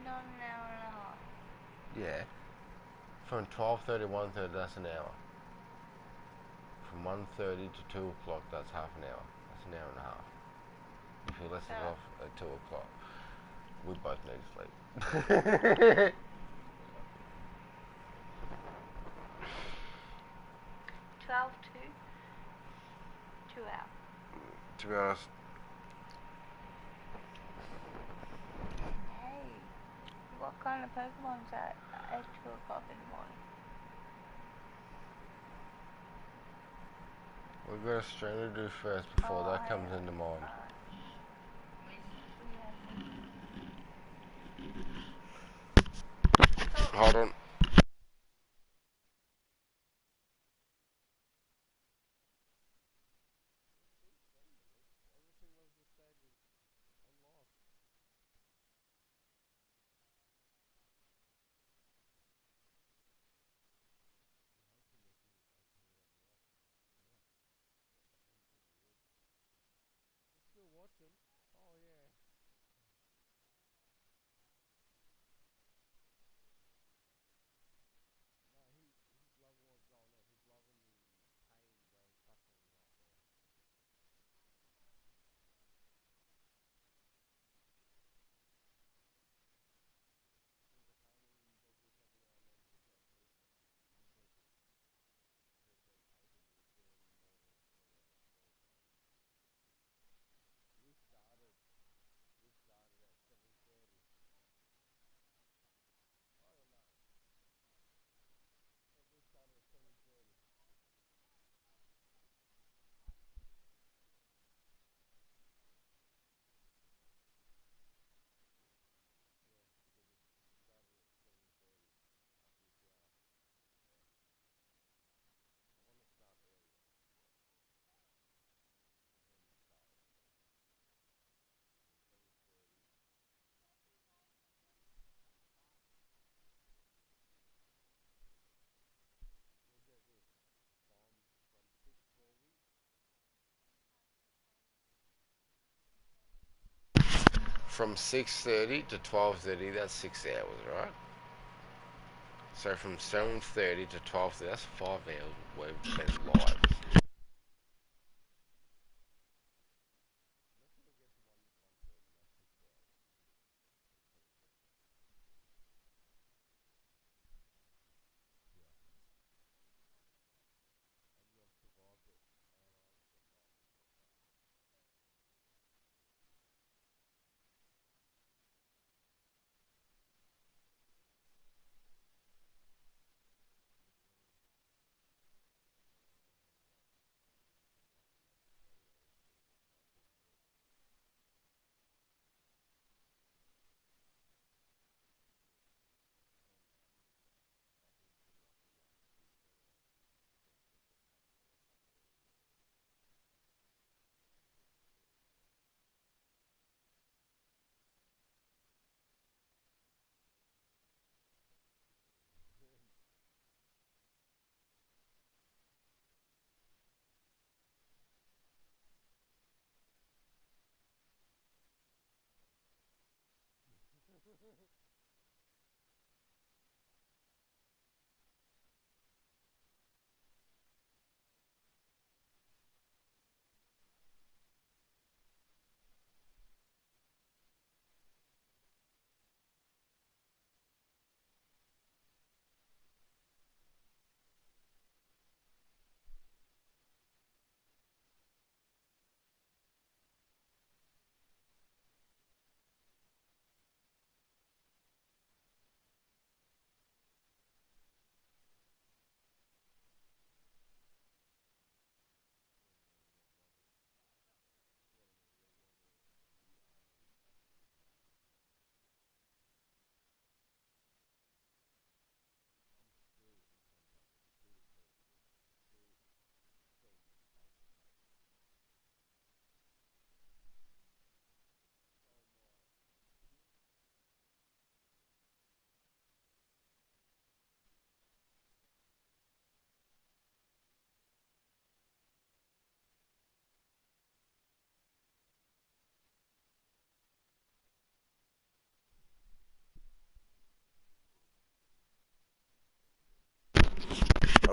Not an hour and a half. Yeah. From 12:30 to 1:30, that's an hour. From 1:30 to 2 o'clock, that's half an hour. That's an hour and a half. If you let us off at 2 o'clock, we both need sleep. 12 to 2 hours. To be honest, Hey, what kind of Pokemon's at 2 o'clock in the morning? we've got a stream to do first before that comes into mind. Hold on. From 6:30 to 12:30, that's 6 hours, right? So from 7:30 to 12:30, that's 5 hours we've been live.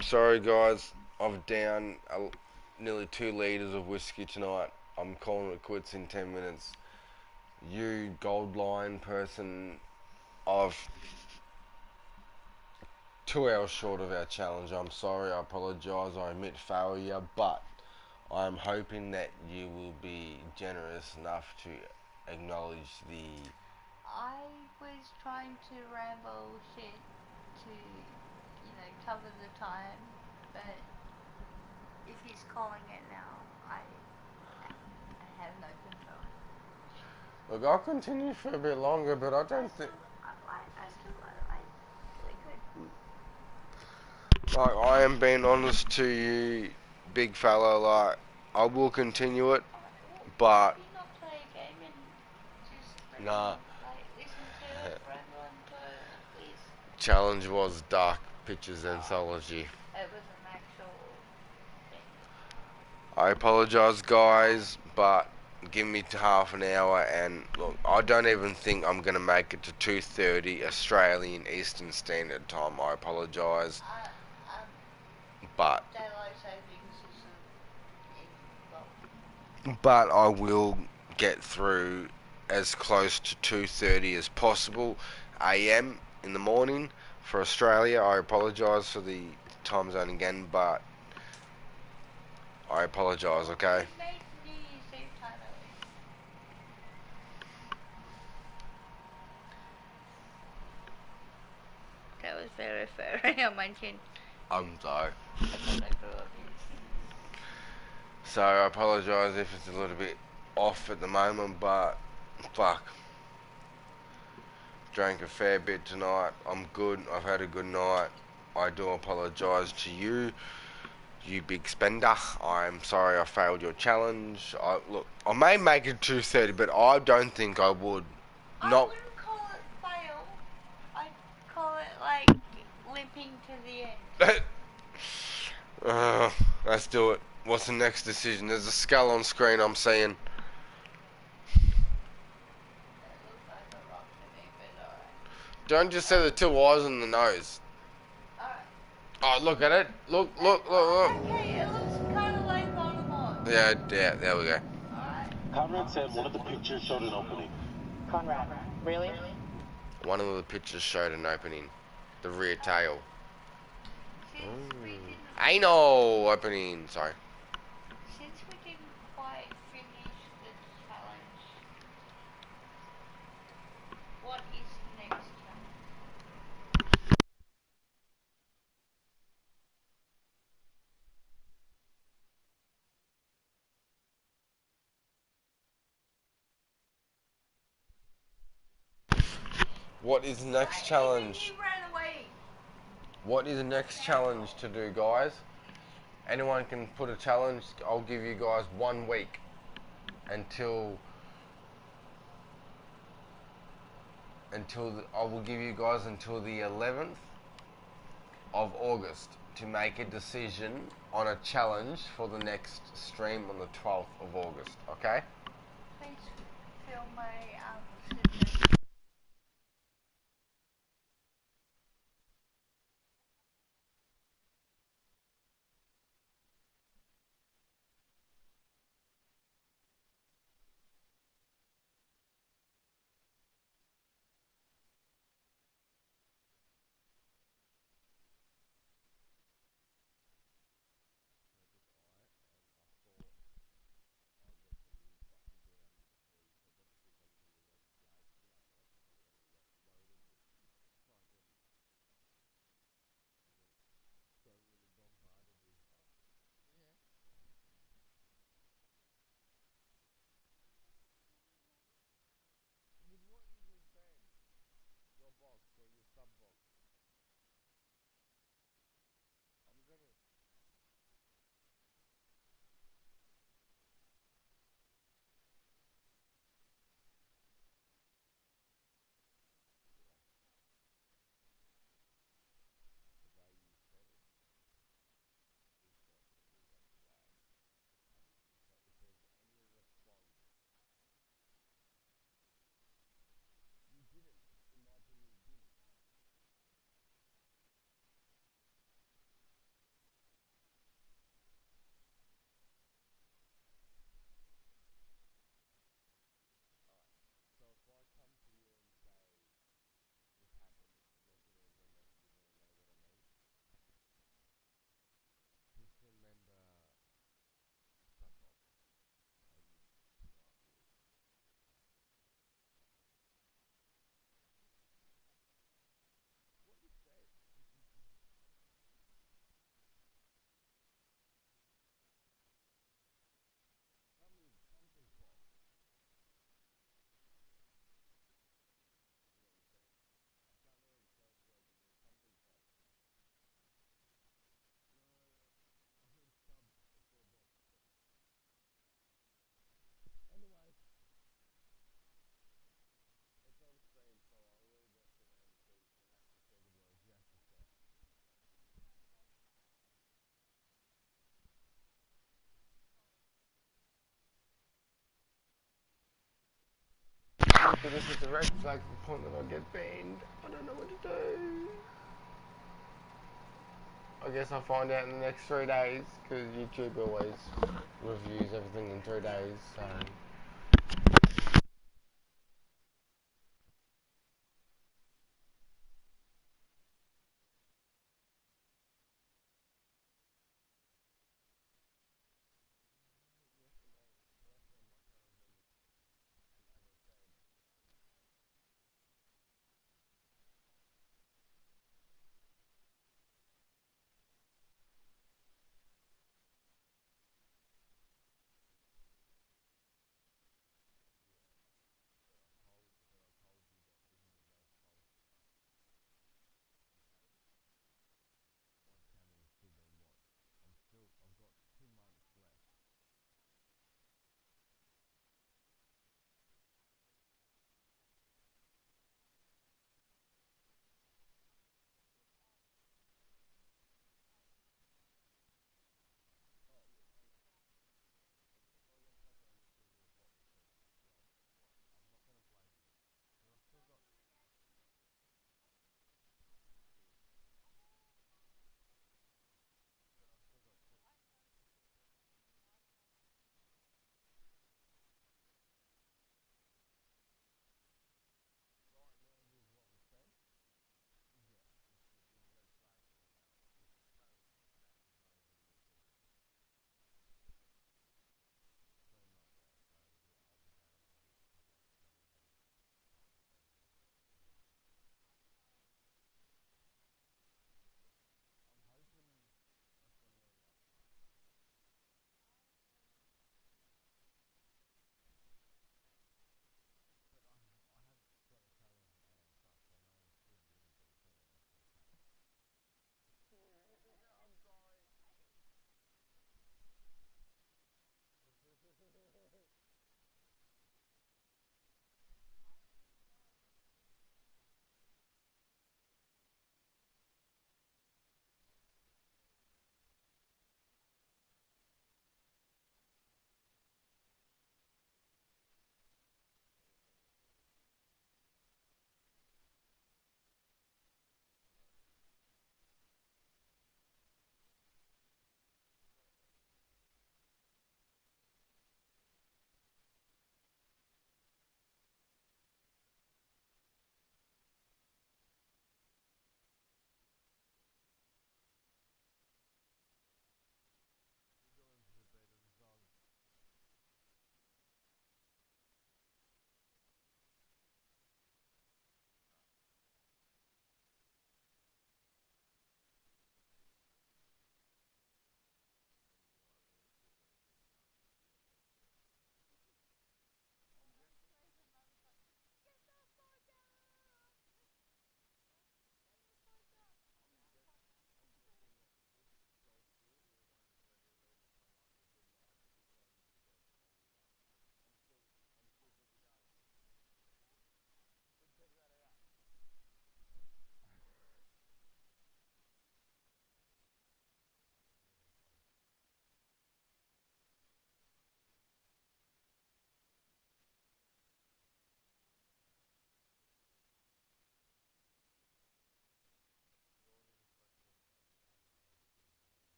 I'm sorry, guys. I've down nearly 2 liters of whiskey tonight. I'm calling it quits in 10 minutes. You, gold line person, I've 2 hours short of our challenge. I'm sorry, I apologise, I admit failure, but I'm hoping that you will be generous enough to acknowledge the... I was trying to ramble shit to, cover the time, but if he's calling it now, I have no control. Look, I'll continue for a bit longer, but I don't think... I really could. Like, I am being honest to you, big fella, like, I will continue it, but... Can you not play a game and just Nah. listen to it, ramble and please? Challenge was Dark Pictures Anthology. It was an actual thing. I apologise, guys, but give me half an hour, and look, I don't even think I'm going to make it to 2:30 Australian Eastern Standard Time. I apologise, but Daylight savings isn't but I will get through as close to 2:30 as possible AM in the morning for Australia. I apologise for the time zone again, but I apologise, okay? It made New Year's Eve time at least. That was very furry on my chin. I'm sorry. Because I grew up in... So I apologise if it's a little bit off at the moment, but fuck. Drank a fair bit tonight. I'm good. I've had a good night. I do apologise to you, you big spender. I'm sorry I failed your challenge. Look, I may make it 2:30, but I don't think I would. I Not. wouldn't call it fail. I'd call it limping to the end. Let's do it. What's the next decision? There's a skull on screen I'm seeing. That looks like a rock to me, but alright. Don't just say the two eyes and the nose. Alright. Oh, look at it. Look. Okay, it looks kind of like Voldemort. Yeah, there we go. Alright. Conrad said one of the pictures showed an opening. Conrad, really? One of the pictures showed an opening. The rear tail. Since we didn't... Anal opening, sorry. Since we didn't quite finish the challenge, what is the next challenge? What is the next challenge? He ran away. What is the next challenge to do, guys? Anyone can put a challenge. I'll give you guys 1 week until I will give you guys until the 11th of August to make a decision on a challenge for the next stream on the 12th of August, okay? Please fill my suggestion. But this is a red flag to the point that I get banned. I don't know what to do. I guess I'll find out in the next 3 days, because YouTube always reviews everything in 3 days, so...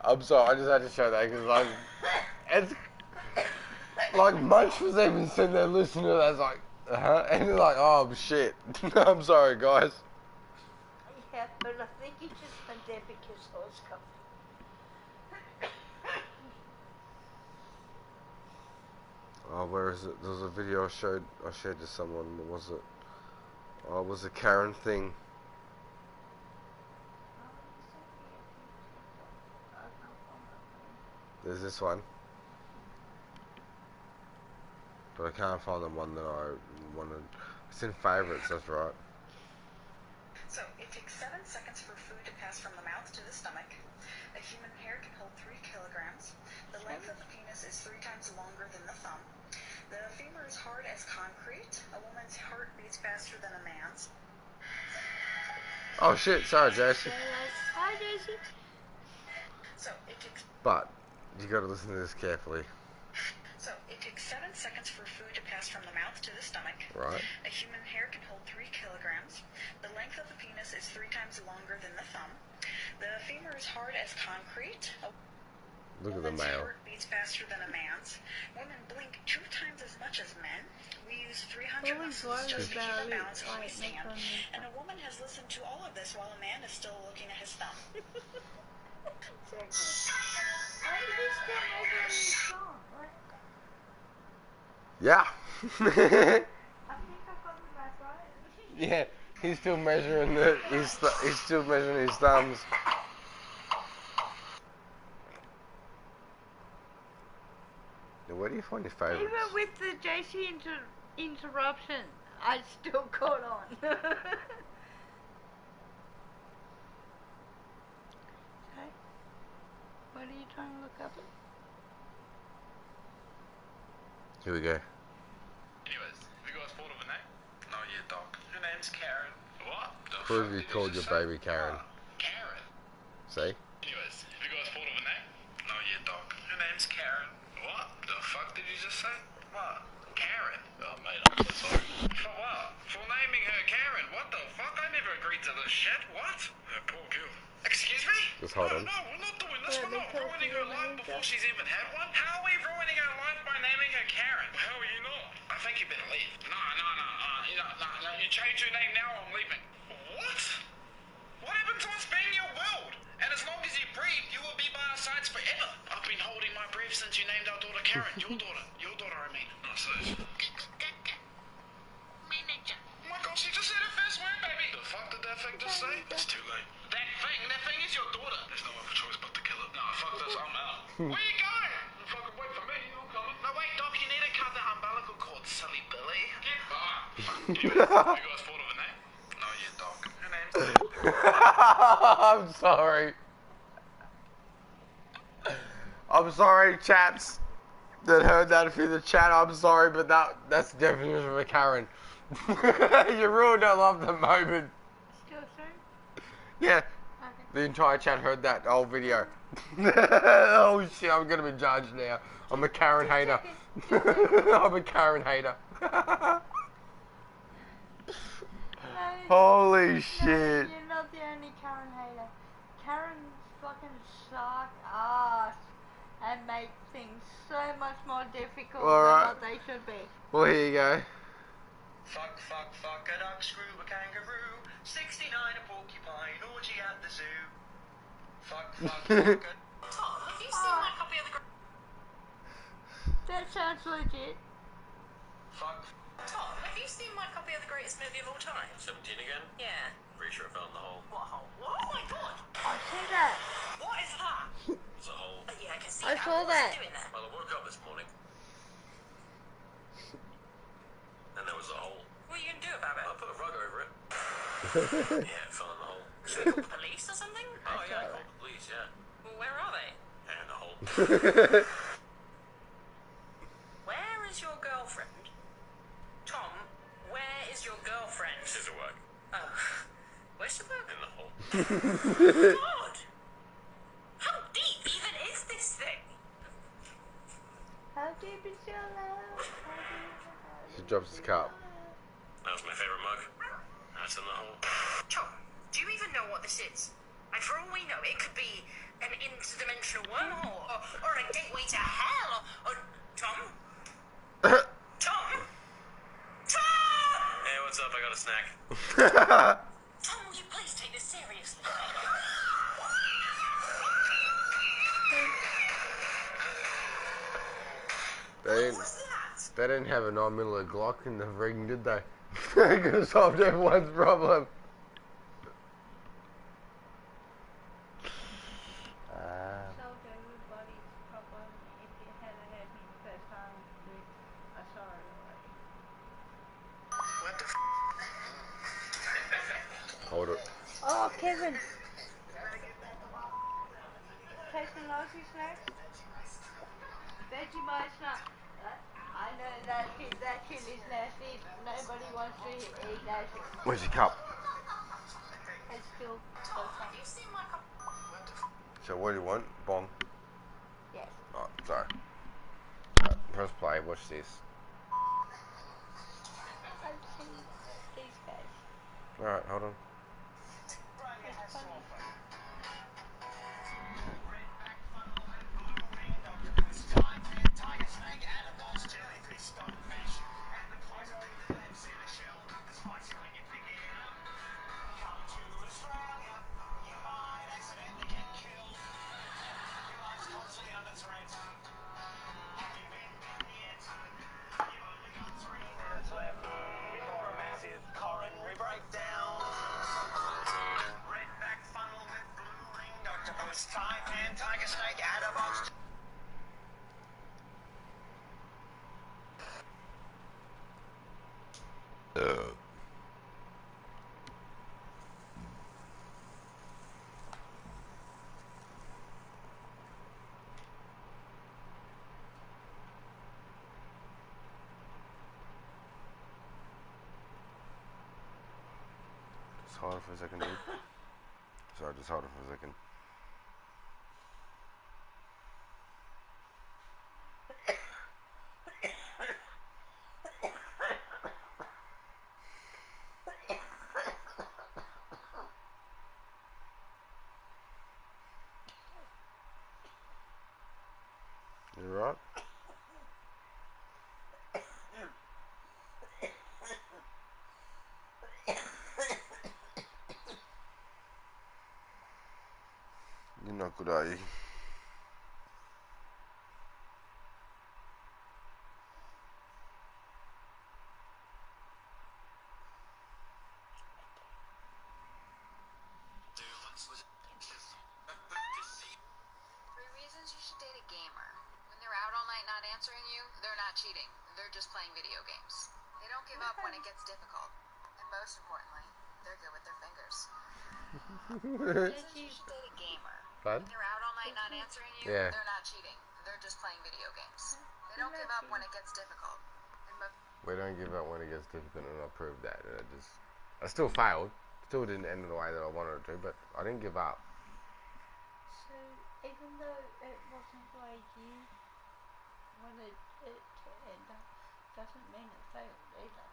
I'm sorry, I just had to show that because like, it's like Munch was even sitting there listening to that. It's like, and he's like, oh shit. I'm sorry, guys. Yeah, but I think he just went there because I was coming. Oh, where is it? There was a video I shared to someone. What was it? Oh, it was a Karen thing. There's this one. But I can't find the one that I wanted. It's in favorites, that's right. So, it takes 7 seconds for food to pass from the mouth to the stomach. A human hair can hold 3 kilograms. The length of the penis is 3 times longer than the thumb. The femur is hard as concrete. A woman's heart beats faster than a man's. Oh shit, sorry, Jason. Hi, Daisy. So, it takes... But, you gotta listen to this carefully. So, it takes 7 seconds for food to pass from the mouth to the stomach. Right. A human hair can hold 3 kilograms. The length of the penis is 3 times longer than the thumb. The femur is hard as concrete. Look at the woman's male. heart beats faster than a man's. Women blink 2 times as much as men. We use 300 muscles just to keep a balance when we stand. And a woman has listened to all of this while a man is still looking at his thumb. Why did he still over his phone? What? Yeah. I think I got the math right. Yeah, he's still measuring he's still measuring his thumbs. Now, where do you find your favorites? Even with the JC interruption, I still caught on. Okay. What are you trying to look up? Here we go. Anyways, have you guys thought of a name? No, yeah, Doc. Her name's Karen. What? The Prove fuck you did called your just say? baby Karen. Karen. See? Anyways, have you guys thought of a name? No, yeah, Doc. Her name's Karen. What? The fuck did you just say? What? Karen. Oh, mate, I'm so sorry. For what? For naming her Karen. What the fuck? I never agreed to this shit. What? Her poor girl. Excuse me? Just hold on. No, we're not doing this. We're not ruining her life before she's even had one. How are we ruining her life by naming her Karen? How are you not? I think you better leave. No. You change your name now, I'm leaving. What? What happened to us being your world? And as long as you breathe, you will be by our sides forever. I've been holding my breath since you named our daughter Karen. Your daughter, I mean. Not so. Oh my god, she just said her first word, baby. The fuck did that thing just say? It's too late. That thing is your daughter. There's no other choice but to kill her. Nah, fuck this, I'm out. Where you going? You fucking wait for me, I'm coming. No, wait, Doc, you need to cut the umbilical cord, silly Billy. Get fucked. Anyways, have you guys thought of a name? No, yeah, Doc. Her name's... I'm sorry. I'm sorry, chaps that heard that through the chat. I'm sorry, but that's the definition of a Karen. You ruined her love the moment. Still sorry? Yeah. Okay. The entire chat heard that whole video. Oh shit, I'm gonna be judged now. I'm a Karen hater. I'm a Karen hater. Holy shit. You're not the only Karen hater. Karens fucking suck ass and make things so much more difficult than what they should be. Well, here you go. Fuck, a duck, screw a kangaroo, 69 a porcupine, orgy at the zoo. Fuck, a... Tom, have you seen my copy of the... That sounds legit. Fuck. Tom, have you seen my copy of the greatest movie of all time? 17 again? Yeah. Pretty sure I fell in the hole. What hole? What? Oh my god! I see that. What is that? It's a hole. Yeah, I can see I that. saw What's that. it doing there? Well, I woke up this morning. And there was a hole. What are you gonna do about it? I put a rug over it. Yeah, it fell in the hole. Should we call the police or something? Oh, yeah, I called the police, yeah. Well, where are they? And in the hole. Where is your girlfriend? Tom, where is your girlfriend? She's at work. Oh. Where's she work? In the hole. God! How deep even is this thing? How deep is your love? She drops his cup. That was my favorite mug. That's in the hole. Tom, do you even know what this is? And for all we know, it could be an interdimensional wormhole or a gateway to hell or Tom? Tom? Tom! Hey, what's up? I got a snack. Tom, will you please take this seriously? They didn't have a 9mm Glock in the ring, did they? They could have solved everyone's problem. Solved everybody's problem if you had heard me the first time with I saw it already. What the Hold it. Oh, Kevin! Take some nosy snacks? Vegemite snack. I know that chili's nasty. Nobody wants to eat that shit. Where's your cup? It's still Tom, have you seen my So what do you want? Bong. yes. Oh, sorry. Press play, watch this. I've seen these guys. Alright, hold on. It's funny. Just hold it for a second, dude. Sorry, just hold it for a second. You right? You're not good, are you? Three reasons you should date a gamer. When they're out all night not answering you, they're not cheating. They're just playing video games. They don't give up when it gets difficult. And most importantly, they're good with their fingers. Reasons you should date a gamer. Fun? When they're out all night not answering you, Yeah. they're not cheating. They're just playing video games. They don't give up when it gets difficult. And We don't give up when it gets difficult, and I proved that. And I still failed. Still didn't end the way that I wanted it to, but I didn't give up. So, even though it wasn't the way you wanted it to end up, doesn't mean it failed either.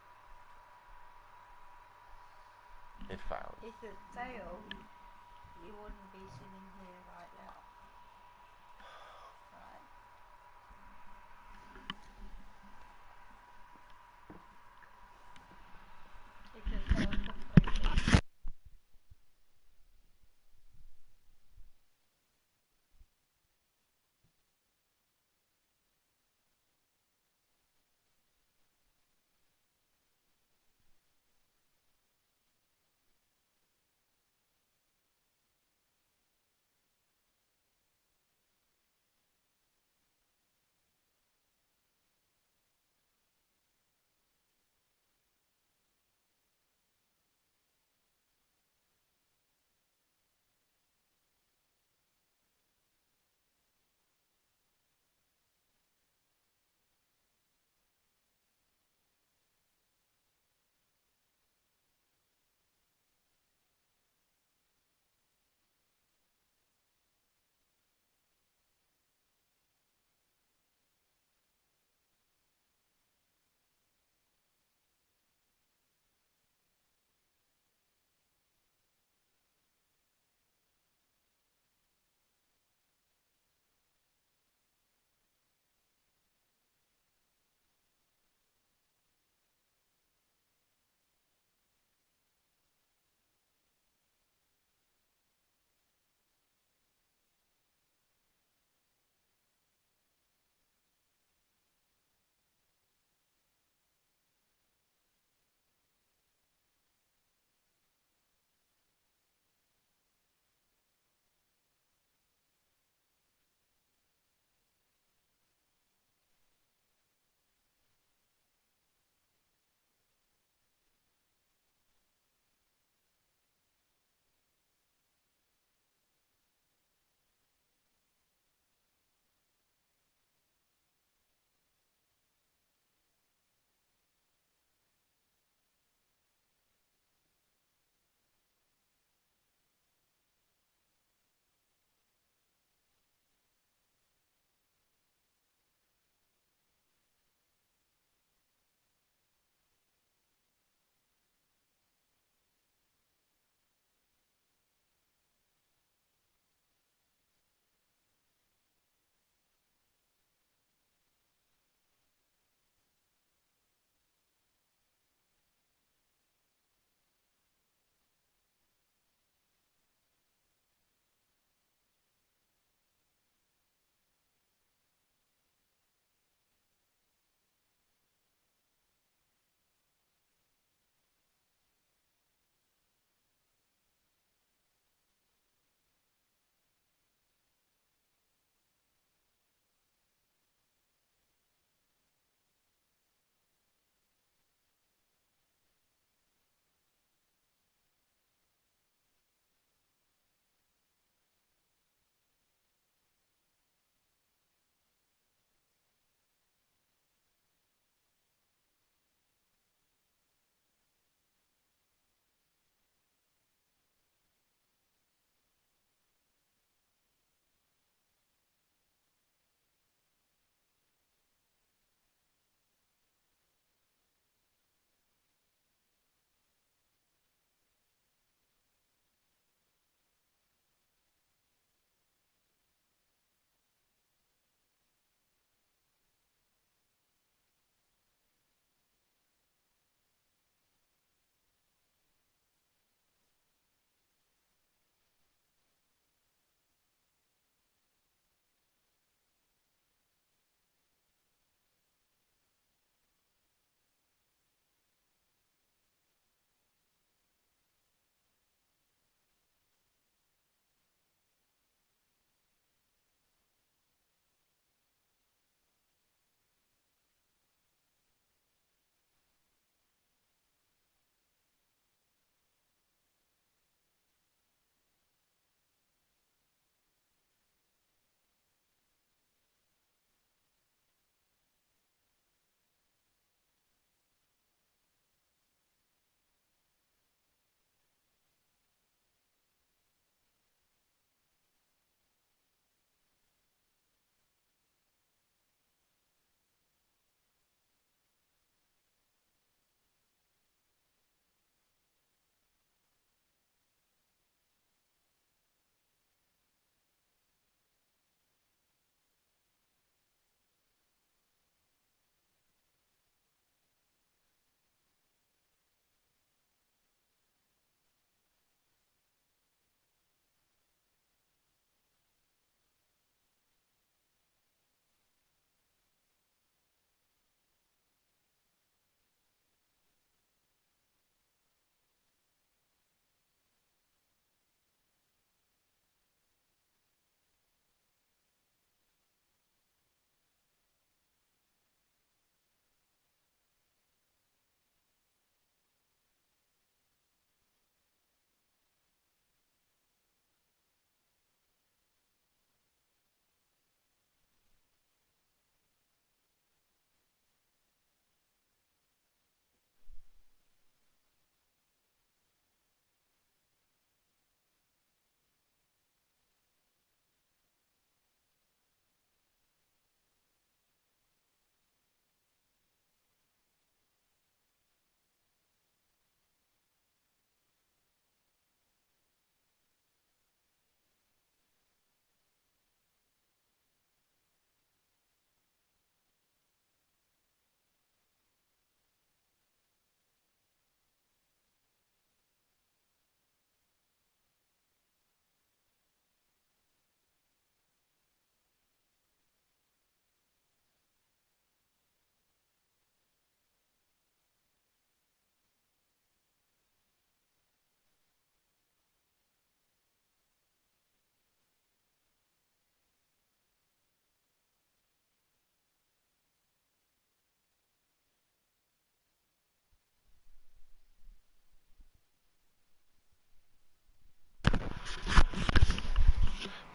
It failed. If it failed, you wouldn't be sitting here right now. Right? It just failed completely.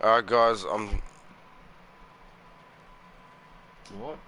Alright, guys, What?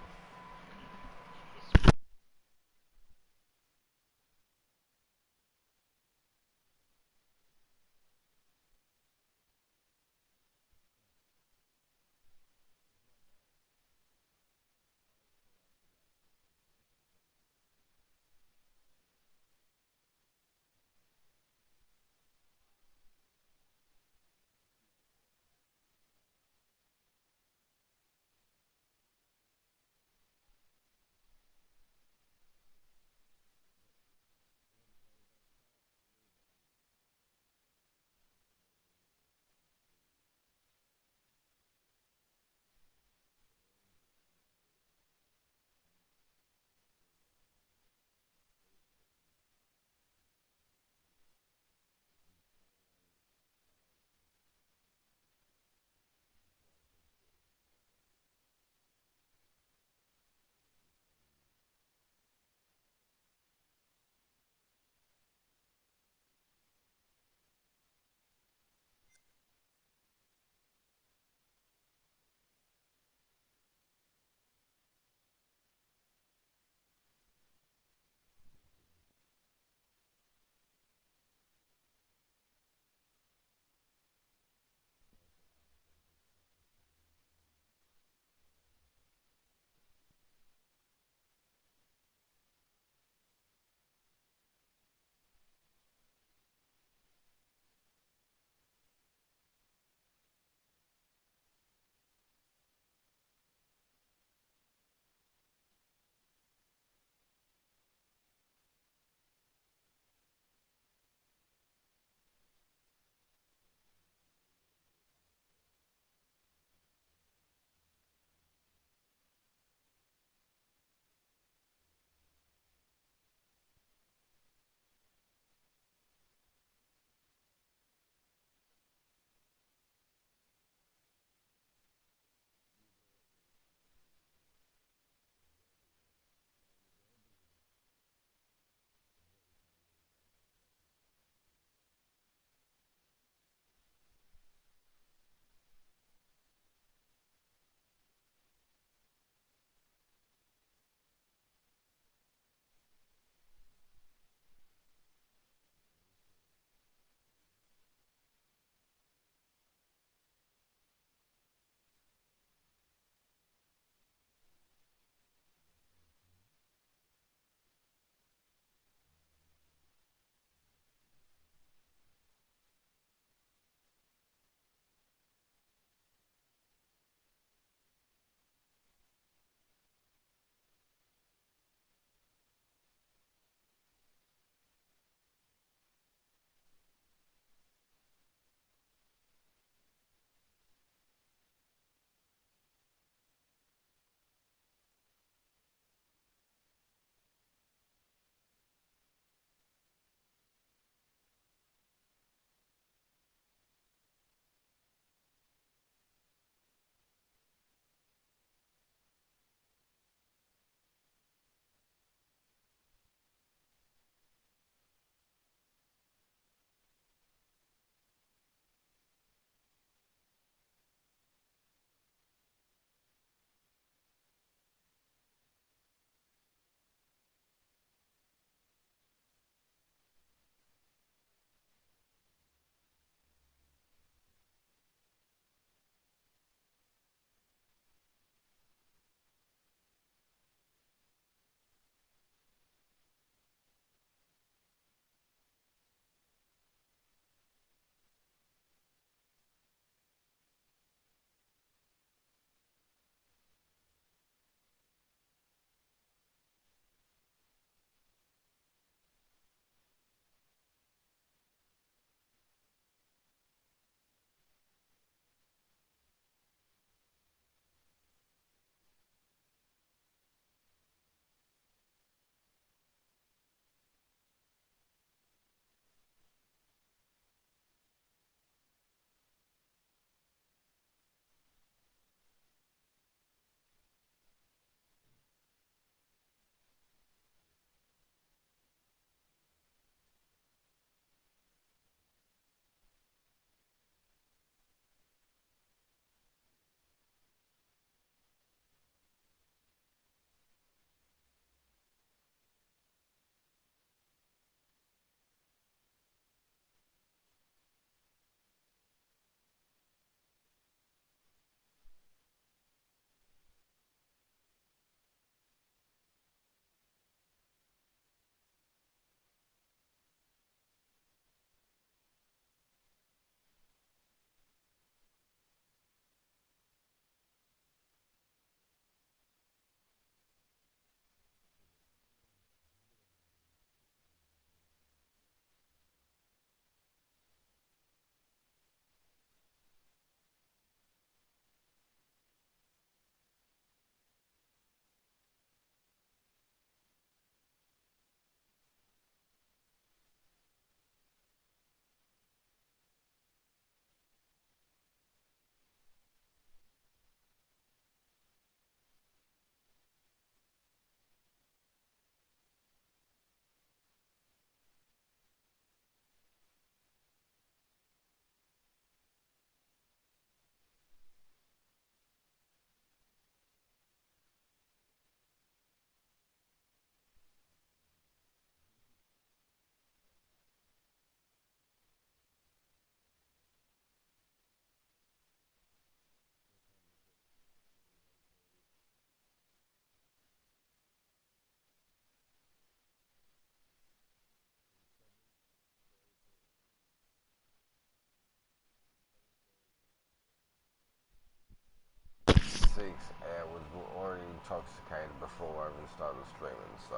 and was already intoxicated before I even started streaming, so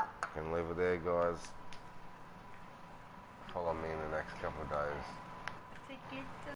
I can leave it there, guys. Follow me in the next couple of days.